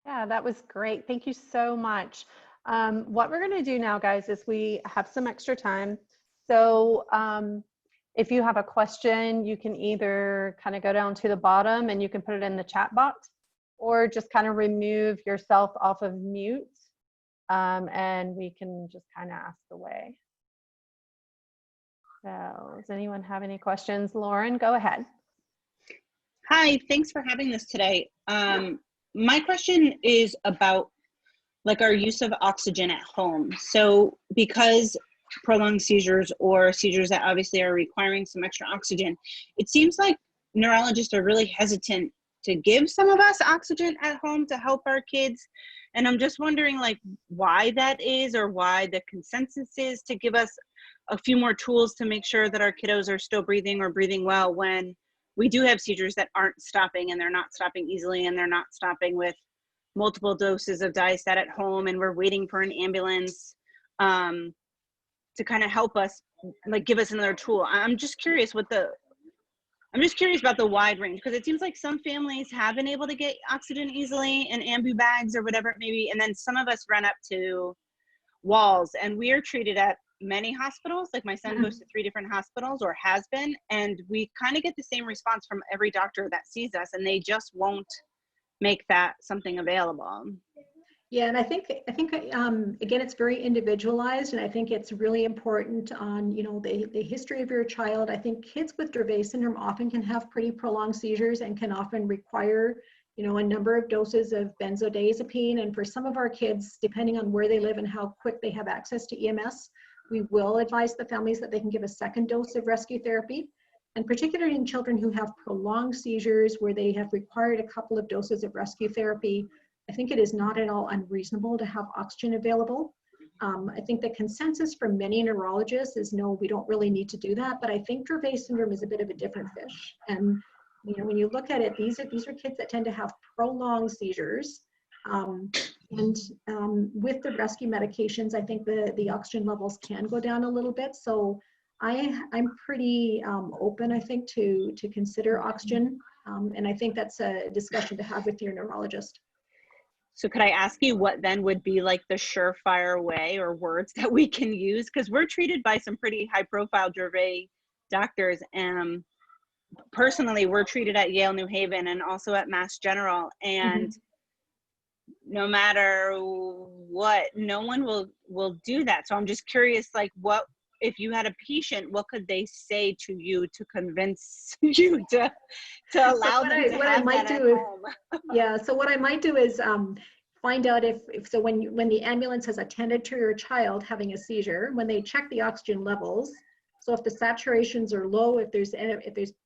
Yeah, that was great. Thank you so much. What we're going to do now, guys, is we have some extra time. So if you have a question, you can either kind of go down to the bottom and you can put it in the chat box, or just kind of remove yourself off of mute, and we can just kind of ask away. So does anyone have any questions? Lauren, go ahead. Hi, thanks for having this today. My question is about like our use of oxygen at home. So because prolonged seizures or seizures that obviously are requiring some extra oxygen, it seems like neurologists are really hesitant to give some of us oxygen at home to help our kids. And I'm just wondering like why that is, or why the consensus is to give us a few more tools to make sure that our kiddos are still breathing or breathing well when we do have seizures that aren't stopping, and they're not stopping easily, and they're not stopping with multiple doses of diastat at home, and we're waiting for an ambulance to kind of help us, like give us another tool. I'm just curious about the wide range, because it seems like some families have been able to get oxygen easily in ambu bags or whatever it may be, and then some of us run up to walls, and we are treated at many hospitals. Like my son goes to 3 different hospitals, or has been, and we kind of get the same response from every doctor that sees us, and they just won't make that something available. Yeah, and I think again, it's very individualized, and I think it's really important on, you know, the history of your child. I think kids with Dravet syndrome often can have pretty prolonged seizures and can often require, you know, a number of doses of benzodiazepine. And for some of our kids, depending on where they live and how quick they have access to EMS, we will advise the families that they can give a second dose of rescue therapy. And particularly in children who have prolonged seizures where they have required a couple of doses of rescue therapy, I think it is not at all unreasonable to have oxygen available. I think the consensus from many neurologists is no, we don't really need to do that. But I think Dravet syndrome is a bit of a different fish. And you know, when you look at it, these are kids that tend to have prolonged seizures. With the rescue medications, I think the oxygen levels can go down a little bit. So I'm pretty open, I think, to consider oxygen. And I think that's a discussion to have with your neurologist. So could I ask you what then would be like the surefire way or words that we can use? Because we're treated by some pretty high profile Dravet doctors. And personally, we're treated at Yale New Haven and also at Mass General. And no matter what, no one will do that. So I'm just curious, like, what if you had a patient, what could they say to you to convince you to allow them to have that at home? Yeah, so what I might do is find out if so when the ambulance has attended to your child having a seizure, when they check the oxygen levels, so if the saturations are low, if there's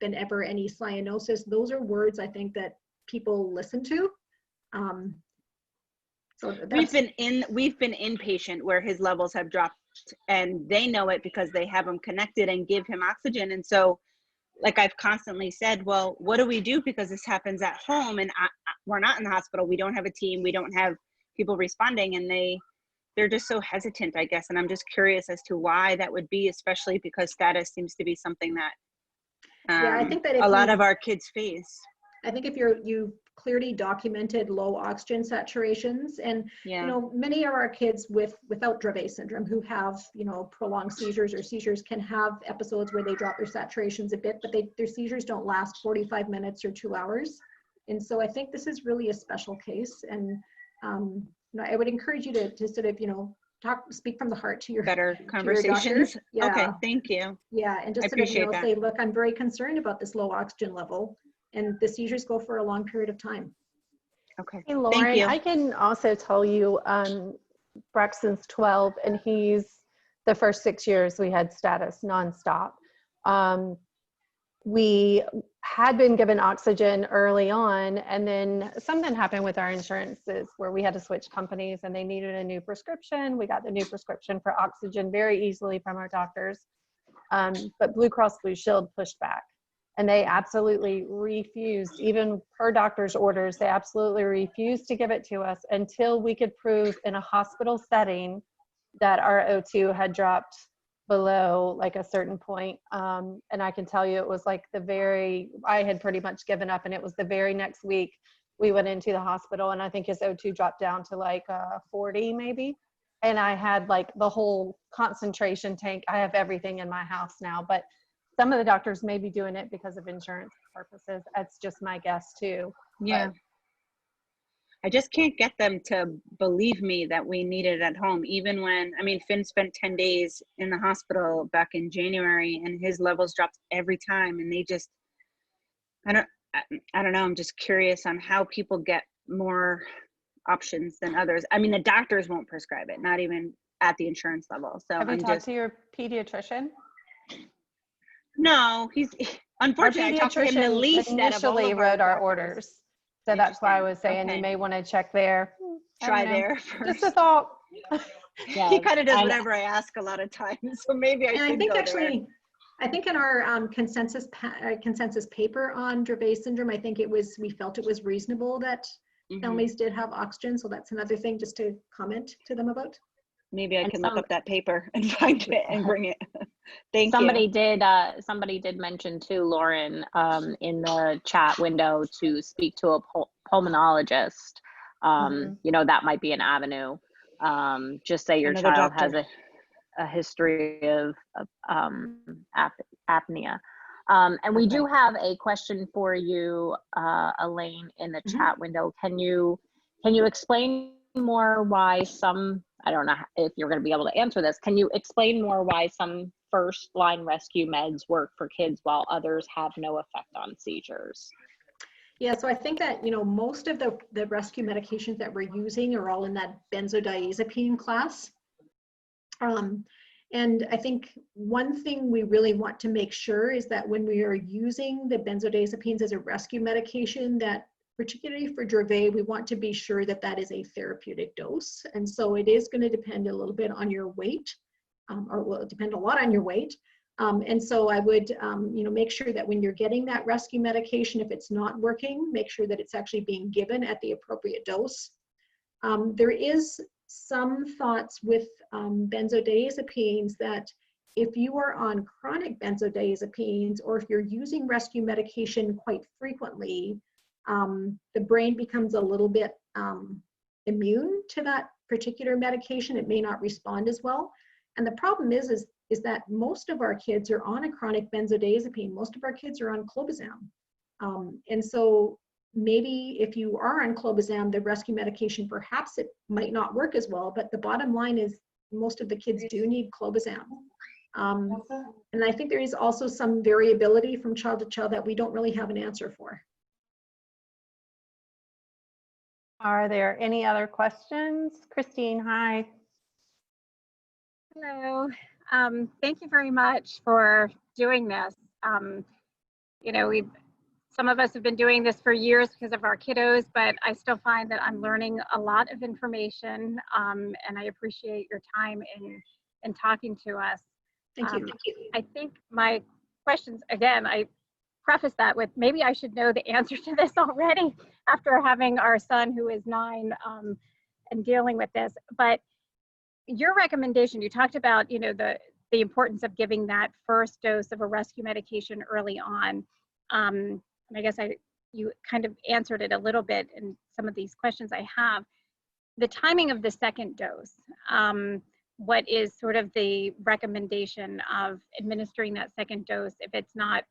been ever any cyanosis, those are words I think that people listen to. So we've been inpatient where his levels have dropped, and they know it because they have him connected and give him oxygen. And so, like I've constantly said, well, what do we do? Because this happens at home, and we're not in the hospital. We don't have a team. We don't have people responding, and they're just so hesitant, I guess. And I'm just curious as to why that would be, especially because status seems to be something that yeah, I think that a lot of our kids face. I think if you've clearly documented low oxygen saturations, and you know, many of our kids without Dravet syndrome who have, you know, prolonged seizures or seizures can have episodes where they drop their saturations a bit, but their seizures don't last 45 minutes or 2 hours. And so I think this is really a special case. And you know, I would encourage you to sort of, you know, speak from the heart to your better conversations. Yeah. Okay, thank you. Yeah, and just sort of, you know, say, look, I'm very concerned about this low oxygen level, and the seizures go for a long period of time. Okay. Hey, Lauren, thank you. I can also tell you, Braxton's 12, and he's the first 6 years we had status nonstop. We had been given oxygen early on, and then something happened with our insurances where we had to switch companies and they needed a new prescription. We got the new prescription for oxygen very easily from our doctors. But Blue Cross Blue Shield pushed back, and they absolutely refused, even per doctor's orders, they absolutely refused to give it to us until we could prove in a hospital setting that our O2 had dropped below like a certain point. And I can tell you it was like I had pretty much given up, and it was the very next week we went into the hospital, and I think his O2 dropped down to like 40 maybe. And I had like the whole concentration tank. I have everything in my house now, but some of the doctors may be doing it because of insurance purposes. That's just my guess too. Yeah. I just can't get them to believe me that we need it at home. Even when, I mean, Finn spent 10 days in the hospital back in January and his levels dropped every time. And they just, I don't know. I'm just curious on how people get more options than others. I mean, the doctors won't prescribe it, not even at the insurance level. So have you talked to your pediatrician? No, he's unfortunately I talked to him the least initially wrote our orders. So that's why I was saying you may want to check there. Try there first. Just a thought. Yeah, he kind of does whatever I ask a lot of times, so maybe I should I think go actually, there. I think in our consensus paper on Dravet syndrome, I think we felt it was reasonable that families did have oxygen. So that's another thing just to comment to them about. Maybe I can look up that paper and find it and bring it. Somebody did mention too, Lauren, in the chat window to speak to a pulmonologist. You know, that might be an avenue. Just say your child has a history of apnea. And we do have a question for you, Elaine, in the chat window. Can you explain more why some, I don't know if you're going to be able to answer this, can you explain more why some first line rescue meds work for kids while others have no effect on seizures? Yeah, so I think that, you know, most of the rescue medications that we're using are all in that benzodiazepine class. And I think one thing we really want to make sure is that when we are using the benzodiazepines as a rescue medication, that particularly for Dravet, we want to be sure that that is a therapeutic dose. And so it is going to depend a little bit on your weight, or will depend a lot on your weight. And so I would, you know, make sure that when you're getting that rescue medication, if it's not working, make sure that it's actually being given at the appropriate dose. There is some thoughts with benzodiazepines that if you are on chronic benzodiazepines, or if you're using rescue medication quite frequently, the brain becomes a little bit immune to that particular medication. It may not respond as well. And the problem is that most of our kids are on a chronic benzodiazepine. Most of our kids are on clobazam. And so maybe if you are on clobazam, the rescue medication, perhaps it might not work as well, but the bottom line is most of the kids do need clobazam. And I think there is also some variability from child to child that we don't really have an answer for. Are there any other questions? Christine, hi. Hello. Thank you very much for doing this. You know, some of us have been doing this for years because of our kiddos, but I still find that I'm learning a lot of information, and I appreciate your time in talking to us. Thank you. I think my questions, again, I preface that with maybe I should know the answer to this already after having our son who is 9 and dealing with this. But your recommendation, you talked about, you know, the importance of giving that first dose of a rescue medication early on. And I guess you kind of answered it a little bit in some of these questions I have. The timing of the second dose, what is sort of the recommendation of administering that second dose if it's not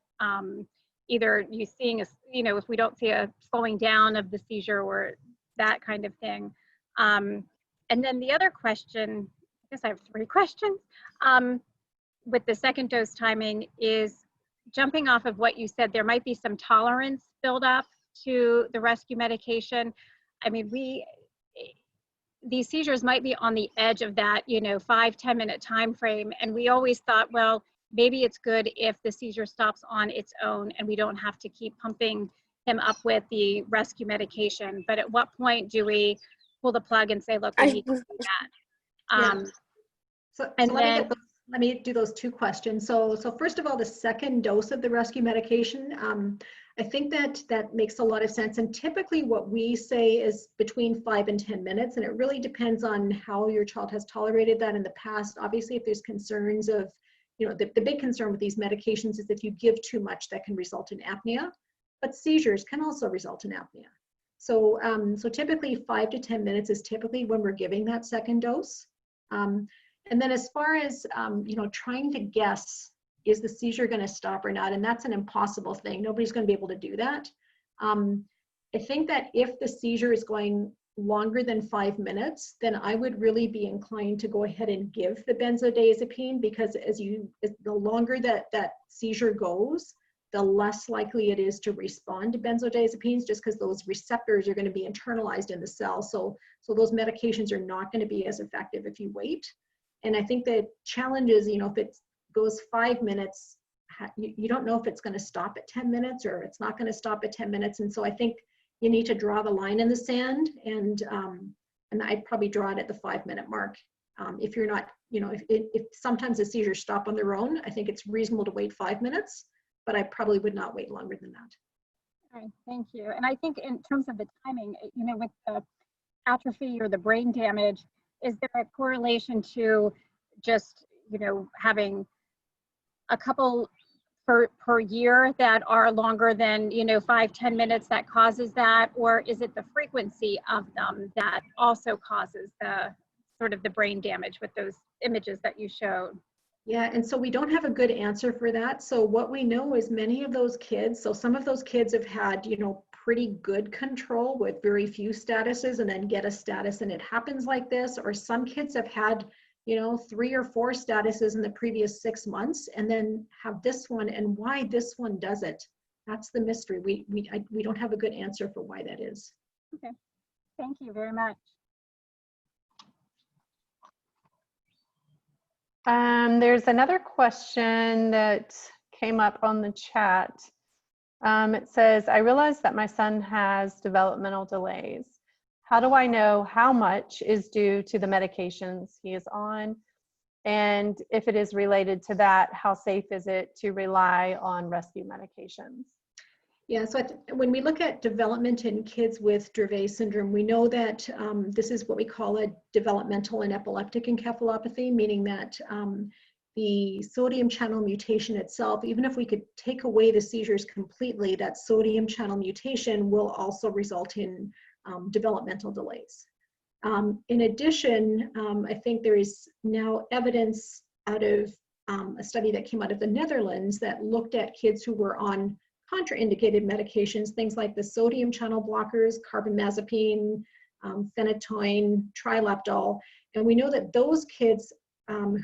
either you seeing a, you know, if we don't see a slowing down of the seizure or that kind of thing. And then the other question, I guess I have 3 questions, with the second dose timing is jumping off of what you said, there might be some tolerance build up to the rescue medication. I mean, these seizures might be on the edge of that, you know, 5-10 minute time frame. And we always thought, well, maybe it's good if the seizure stops on its own and we don't have to keep pumping him up with the rescue medication. But at what point do we pull the plug and say, look, we need to do that? So let me do those 2 questions. So first of all, the second dose of the rescue medication, I think that makes a lot of sense. And typically what we say is between 5 and 10 minutes. And it really depends on how your child has tolerated that in the past. Obviously, if there's concerns of, you know, the big concern with these medications is if you give too much, that can result in apnea. But seizures can also result in apnea. So, so typically 5 to 10 minutes is typically when we're giving that second dose. And then as far as, you know, trying to guess, is the seizure going to stop or not? And that's an impossible thing. Nobody's going to be able to do that. I think that if the seizure is going longer than 5 minutes, then I would really be inclined to go ahead and give the benzodiazepine, because the longer that seizure goes, the less likely it is to respond to benzodiazepines, just because those receptors are going to be internalized in the cell. So those medications are not going to be as effective if you wait. And I think the challenge is, you know, if it goes 5 minutes, you don't know if it's going to stop at 10 minutes or it's not going to stop at 10 minutes. And so I think you need to draw the line in the sand, and I'd probably draw it at the 5 minute mark. If you're not, you know, if sometimes the seizures stop on their own, I think it's reasonable to wait 5 minutes, but I probably would not wait longer than that. All right, thank you. And I think in terms of the timing, you know, with the atrophy or the brain damage, is there a correlation to just, you know, having a couple per year that are longer than, you know, 5-10 minutes that causes that? Or is it the frequency of them that also causes the sort of the brain damage with those images that you showed? Yeah, and so we don't have a good answer for that. So what we know is many of those kids, so some of those kids have had, you know, pretty good control with very few statuses and then get a status and it happens like this, or some kids have had, you know, 3 or 4 statuses in the previous 6 months and then have this one, and why this one does it. That's the mystery. We don't have a good answer for why that is. Okay, thank you very much. There's another question that came up on the chat. It says, I realize that my son has developmental delays. How do I know how much is due to the medications he is on? And if it is related to that, how safe is it to rely on rescue medications? Yeah, so when we look at development in kids with Dravet syndrome, we know that this is what we call a developmental and epileptic encephalopathy, meaning that the sodium channel mutation itself, even if we could take away the seizures completely, that sodium channel mutation will also result in developmental delays. In addition, I think there is now evidence out of a study that came out of the Netherlands that looked at kids who were on contraindicated medications, things like the sodium channel blockers, carbamazepine, phenytoin, trileptal, and we know that those kids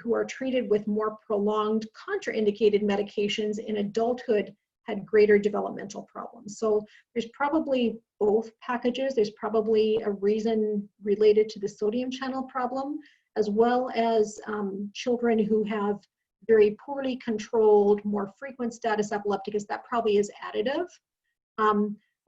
who are treated with more prolonged contraindicated medications in adulthood had greater developmental problems. So there's probably both packages. There's probably a reason related to the sodium channel problem, as well as children who have very poorly controlled, more frequent status epilepticus. That probably is additive.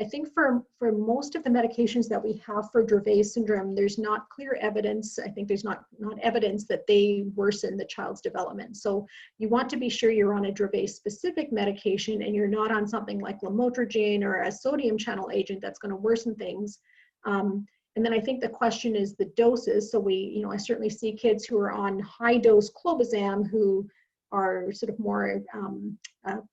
I think for most of the medications that we have for Dravet syndrome, there's not clear evidence. I think there's not evidence that they worsen the child's development. So you want to be sure you're on a Dravet specific medication and you're not on something like lamotrigine or a sodium channel agent that's going to worsen things. And then I think the question is the doses. So I certainly see kids who are on high dose clobazam who are sort of more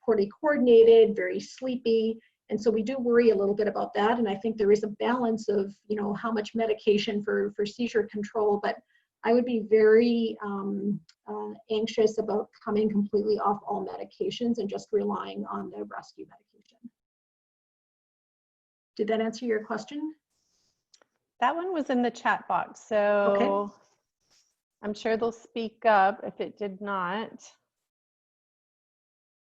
poorly coordinated, very sleepy. And so we do worry a little bit about that. And I think there is a balance of, how much medication for seizure control, but I would be very anxious about coming completely off all medications and just relying on the rescue medication. Did that answer your question? That one was in the chat box, so okay. I'm sure they'll speak up if it did not.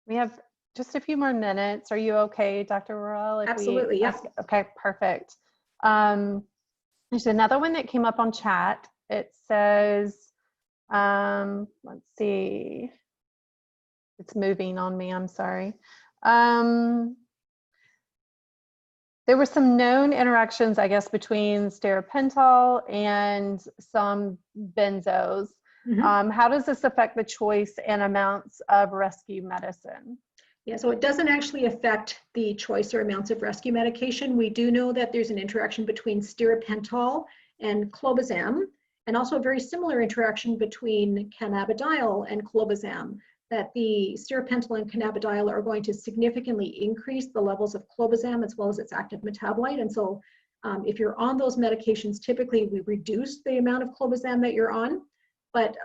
We have just a few more minutes. Are you okay, Dr. Wirrell? Absolutely, yeah. Okay, perfect. There's another one that came up on chat. It says, let's see. It's moving on me, I'm sorry. There were some known interactions, I guess, between stiripentol and some benzos. Mm-hmm. How does this affect the choice and amounts of rescue medicine? Yeah, so it doesn't actually affect the choice or amounts of rescue medication. We do know that there's an interaction between stiripentol and clobazam, and also a very similar interaction between cannabidiol and clobazam, that the stiripentol and cannabidiol are going to significantly increase the levels of clobazam as well as its active metabolite. And so If you're on those medications, typically we reduce the amount of clobazam that you're on. But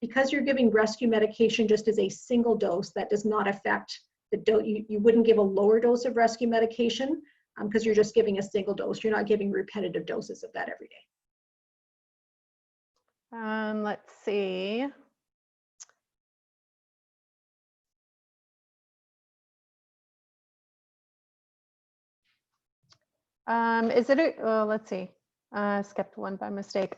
because you're giving rescue medication just as a single dose, that does not affect the dose. You wouldn't give a lower dose of rescue medication because you're just giving a single dose. You're not giving repetitive doses of that every day. Let's see. Is it let's see. I skipped one by mistake.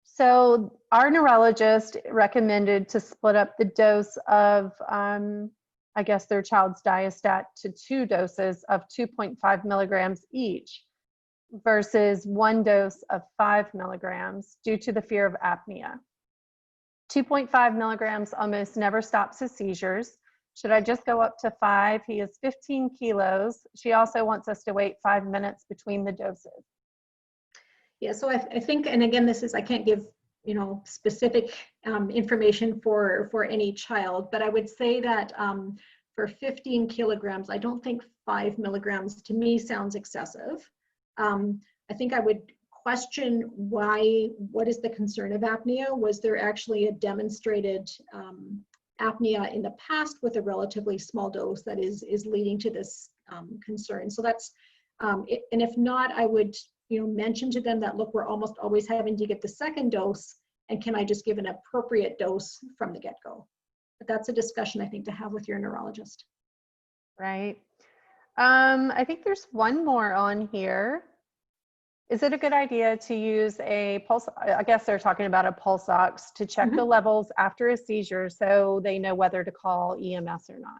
So our neurologist recommended to split up the dose of, I guess, their child's Diastat to 2 doses of 2.5 milligrams each versus 1 dose of 5 milligrams due to the fear of apnea. 2.5 milligrams almost never stops his seizures. Should I just go up to 5? He is 15 kilos. She also wants us to wait 5 minutes between the doses. Yeah, so I think, and again, this is, I can't give, you know, specific information for any child, but I would say that for 15 kilograms, I don't think 5 milligrams to me sounds excessive. I think I would question what is the concern of apnea? Was there actually a demonstrated apnea in the past with a relatively small dose that is leading to this concern? So that's, and if not, I would, you know, mention to them that, look, we're almost always having to get the second dose, and can I just give an appropriate dose from the get-go? But that's a discussion, I think, to have with your neurologist. Right. I think there's one more on here. Is it a good idea to use a pulse? I guess they're talking about a pulse ox to check the levels after a seizure so they know whether to call EMS or not.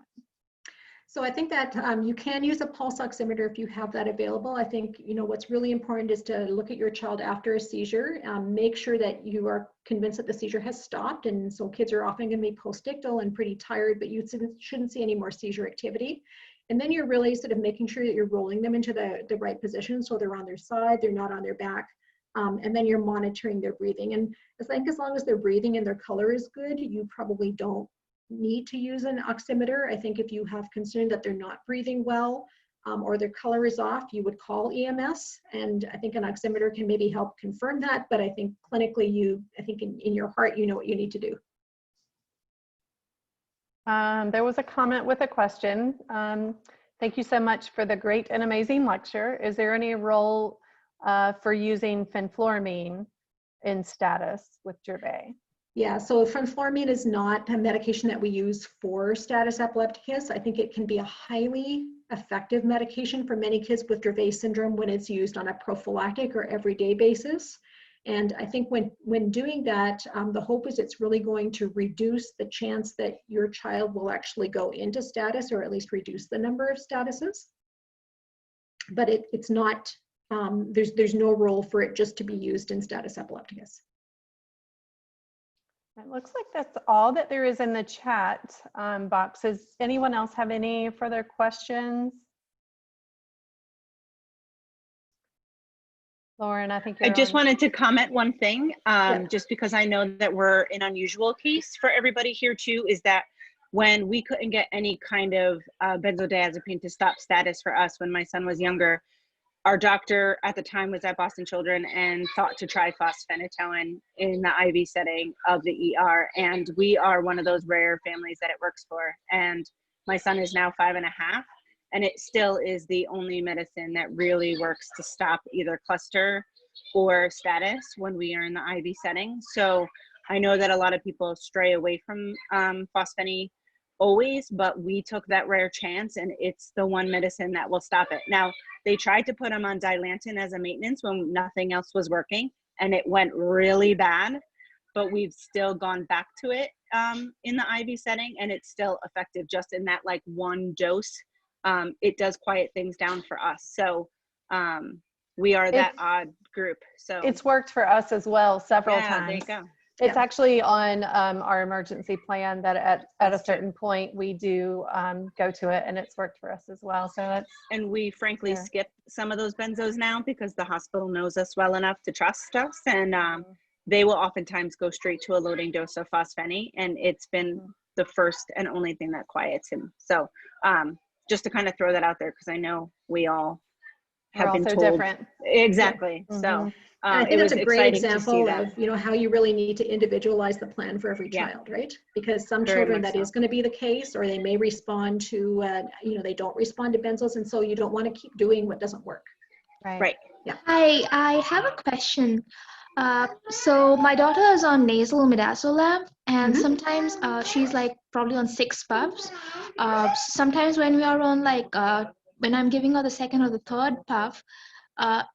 So I think that you can use a pulse oximeter if you have that available. I think, you know, what's really important is to look at your child after a seizure, make sure that you are convinced that the seizure has stopped. And so kids are often going to be postictal and pretty tired, but you shouldn't see any more seizure activity. And then you're really sort of making sure that you're rolling them into the right position. So they're on their side, they're not on their back. And then you're monitoring their breathing. And I think as long as their breathing and their color is good, you probably don't need to use an oximeter. I think if you have concern that they're not breathing well or their color is off, you would call EMS. And I think an oximeter can maybe help confirm that. But I think clinically, I think in your heart, you know what you need to do. There was a comment with a question. Thank you so much for the great and amazing lecture. Is there any role for using fenfluramine in status with Dravet? Yeah, so fenfluramine is not a medication that we use for status epilepticus. I think it can be a highly effective medication for many kids with Dravet syndrome when it's used on a prophylactic or everyday basis. And I think when doing that, the hope is it's really going to reduce the chance that your child will actually go into status, or at least reduce the number of statuses. But it's not, there's no role for it just to be used in status epilepticus. It looks like that's all that there is in the chat box. Does anyone else have any further questions? Lauren, I think you're I just on. wanted to comment one thing, just because I know that we're an unusual case for everybody here too, is that when we couldn't get any kind of benzodiazepine to stop status for us when my son was younger, our doctor at the time was at Boston Children and thought to try fosphenytoin in the IV setting of the ER. And we are one of those rare families that it works for. And my son is now 5.5. And it still is the only medicine that really works to stop either cluster or status when we are in the IV setting. So I know that a lot of people stray away from fosphenytoin always, but we took that rare chance, and it's the one medicine that will stop it. Now, they tried to put him on Dilantin as a maintenance when nothing else was working, and it went really bad, but we've still gone back to it in the IV setting, and it's still effective just in that like one dose. It does quiet things down for us. So we are that odd group. So it's worked for us as well several times. There you go. It's actually on our emergency plan that at a certain point we do go to it, and it's worked for us as well. So that's, and we frankly skip some of those benzos now because the hospital knows us well enough to trust us, and they will oftentimes go straight to a loading dose of fosphenytoin, and it's been the first and only thing that quiets him. So just to kind of throw that out there, because I know we all have been also told. different. Exactly. Mhm. So And I it think was that's a great exciting to see example that. of, you know, how you really need to individualize the plan for every Yeah. child, right? Because some Very children much that so. is going to be the case, or they may respond to, you know, they don't respond to benzos, and so you don't want to keep doing what doesn't work. Right. Hi, I have a question. So my daughter is on nasal midazolam, and Mhm. sometimes she's like probably on 6 puffs. Sometimes when we are on like when I'm giving her the second or the third puff,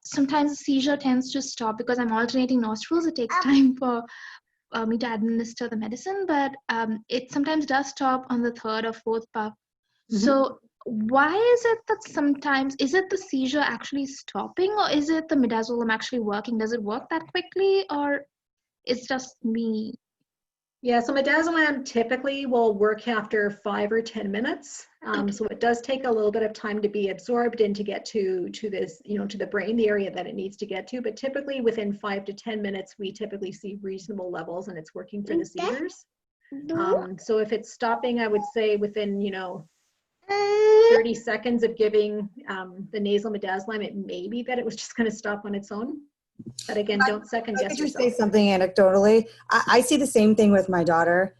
sometimes the seizure tends to stop because I'm alternating nostrils. It takes time for me to administer the medicine, but it sometimes does stop on the third or fourth puff. So why is it that sometimes, is it the seizure actually stopping, or is it the midazolam actually working? Does it work that quickly, or it's just me? Yeah, so midazolam typically will work after 5 or 10 minutes. So it does take a little bit of time to be absorbed and to get to this, you know, to the brain, the area that it needs to get to. But typically within 5 to 10 minutes, we typically see reasonable levels and it's working for the seizures. So if it's stopping, I would say within, you know, 30 seconds of giving the nasal midazolam, it may be that it was just going to stop on its own. But again, don't second I guess could just yourself. say something anecdotally. I see the same thing with my daughter.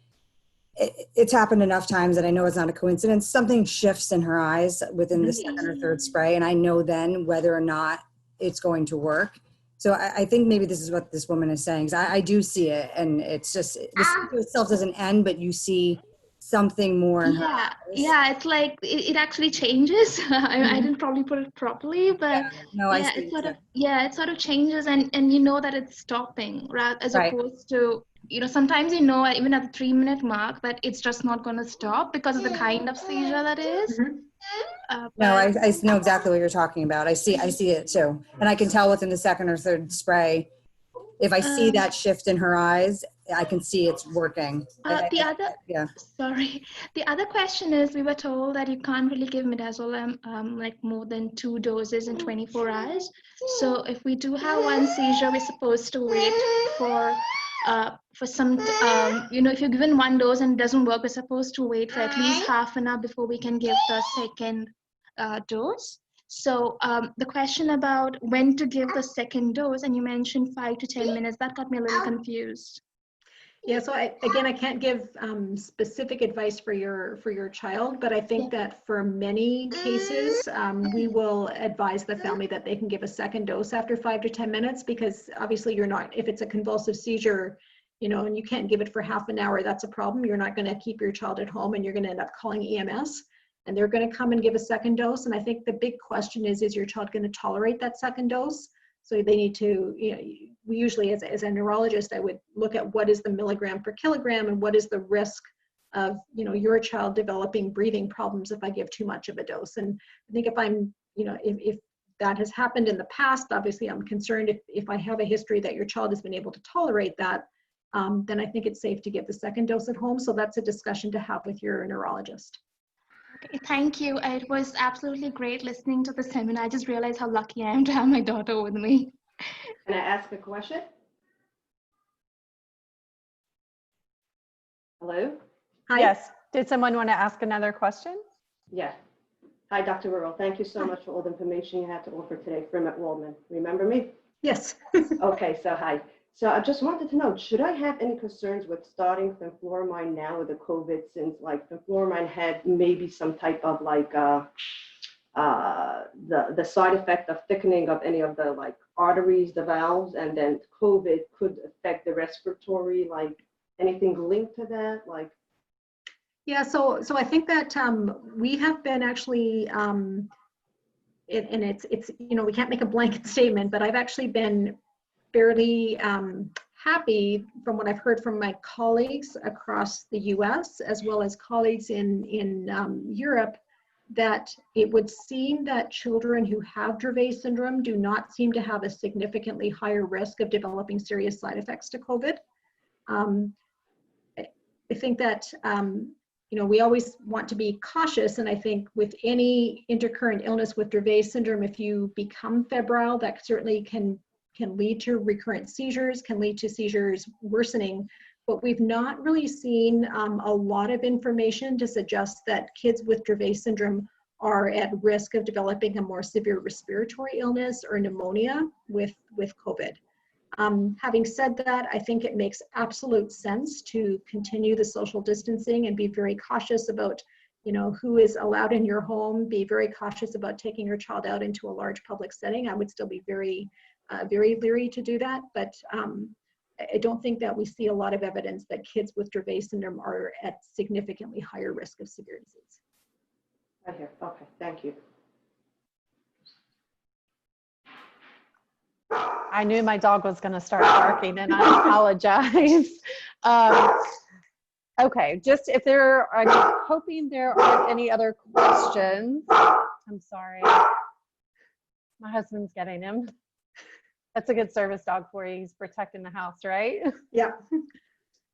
It's happened enough times that I know it's not a coincidence. Something shifts in her eyes within the second or third spray, and I know then whether or not it's going to work. So I think maybe this is what this woman is saying. 'Cause I do see it, and it's just, the seizure itself doesn't end, but you see something more in her eyes. Yeah, it's like it actually changes. I didn't probably put it properly, but No, I yeah, see it sort of changes, and you know that it's stopping, right? As Right. opposed to, you know, sometimes you know even at the 3-minute mark that it's just not going to stop because of the kind of seizure that is. No, But I know exactly what you're talking about. I see it too. And I can tell within the second or third spray, if I see that shift in her eyes, I can see it's working. the other question is, we were told that you can't really give midazolam like more than 2 doses in 24 hours. So if we do have one seizure, we're supposed to wait for some, you know, if you're given 1 dose and it doesn't work, we're supposed to wait for at least half an hour before we can give the second dose. So the question about when to give the second dose, and you mentioned 5 to 10 minutes, that got me a little confused. Yeah, so I can't give specific advice for your child, but I think that for many cases, we will advise the family that they can give a second dose after 5 to 10 minutes, because obviously you're not, if it's a convulsive seizure, you know, and you can't give it for half an hour, that's a problem. You're not going to keep your child at home, and you're going to end up calling EMS, and they're going to come and give a second dose. And I think the big question is your child going to tolerate that second dose? So they need to, you know, we usually, as a neurologist, I would look at what is the milligram per kilogram and what is the risk of, you know, your child developing breathing problems if I give too much of a dose. And I think if I'm, you know, if that has happened in the past, obviously I'm concerned if I have a history that your child has been able to tolerate that, then I think it's safe to give the second dose at home. So that's a discussion to have with your neurologist. Okay, thank you. It was absolutely great listening to the seminar. I just realized how lucky I am to have my daughter with me. Can I ask a question? Hello? Hi. Yes. Did someone want to ask another question? Yeah. Hi, Dr. Wirrell. Thank you so much for all the information you had to offer today. From Waldman. Remember me? Yes. Okay, so hi. So I just wanted to know, should I have any concerns with starting fenfluramine now with the COVID, since like fenfluramine had maybe some type of like the side effect of thickening of any of the like arteries, the valves, and then COVID could affect the respiratory, like anything linked to that, like? Yeah, so I think that we have been actually, and it's you know, we can't make a blanket statement, but I've actually been fairly happy from what I've heard from my colleagues across the US, as well as colleagues in Europe, that it would seem that children who have Dravet syndrome do not seem to have a significantly higher risk of developing serious side effects to COVID. I think that you know, we always want to be cautious, and I think with any intercurrent illness with Dravet syndrome, if you become febrile, that certainly can lead to recurrent seizures, can lead to seizures worsening, but we've not really seen a lot of information to suggest that kids with Dravet syndrome are at risk of developing a more severe respiratory illness or pneumonia with COVID. Having said that, I think it makes absolute sense to continue the social distancing and be very cautious about, who is allowed in your home. Be very cautious about taking your child out into a large public setting. I would still be very, very leery to do that, but I don't think that we see a lot of evidence that kids with Dravet syndrome are at significantly higher risk of severe disease. Right here. Okay, thank you. I knew my dog was going to start barking, and I apologize. Okay, just if I'm hoping there aren't any other questions. I'm sorry. My husband's getting him. That's a good service dog for you. He's protecting the house, right? Yeah.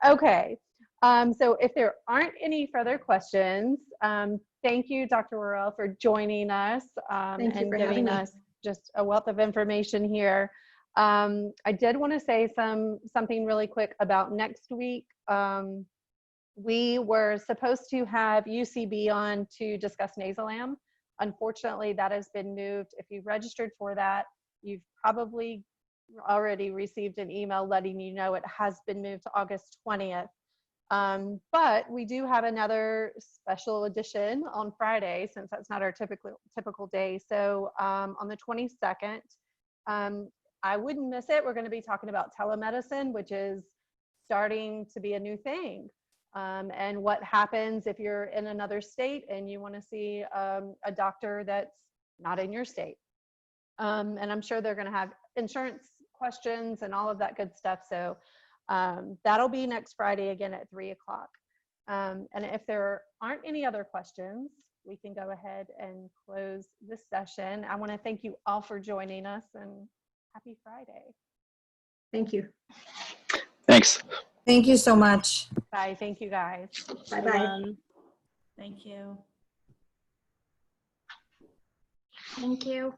Okay. So if there aren't any further questions, thank you, Dr. Wirrell, for joining us Thank you and for giving having me. us just a wealth of information here. I did want to say something really quick about next week. We were supposed to have UCB on to discuss Midazolam. Unfortunately, that has been moved. If you registered for that, you've probably already received an email letting you know it has been moved to August 20th. But we do have another special edition on Friday, since that's not our typical day. So on the 22nd, I wouldn't miss it. We're going to be talking about telemedicine, which is starting to be a new thing. And what happens if you're in another state and you want to see a doctor that's not in your state. And I'm sure they're going to have insurance questions and all of that good stuff. So that'll be next Friday again at 3 o'clock. And if there aren't any other questions, we can go ahead and close this session. I want to thank you all for joining us, and happy Friday. Thank you. Thanks. Thank you so much. Bye. Thank you, guys. Bye-bye. Thank you. Thank you.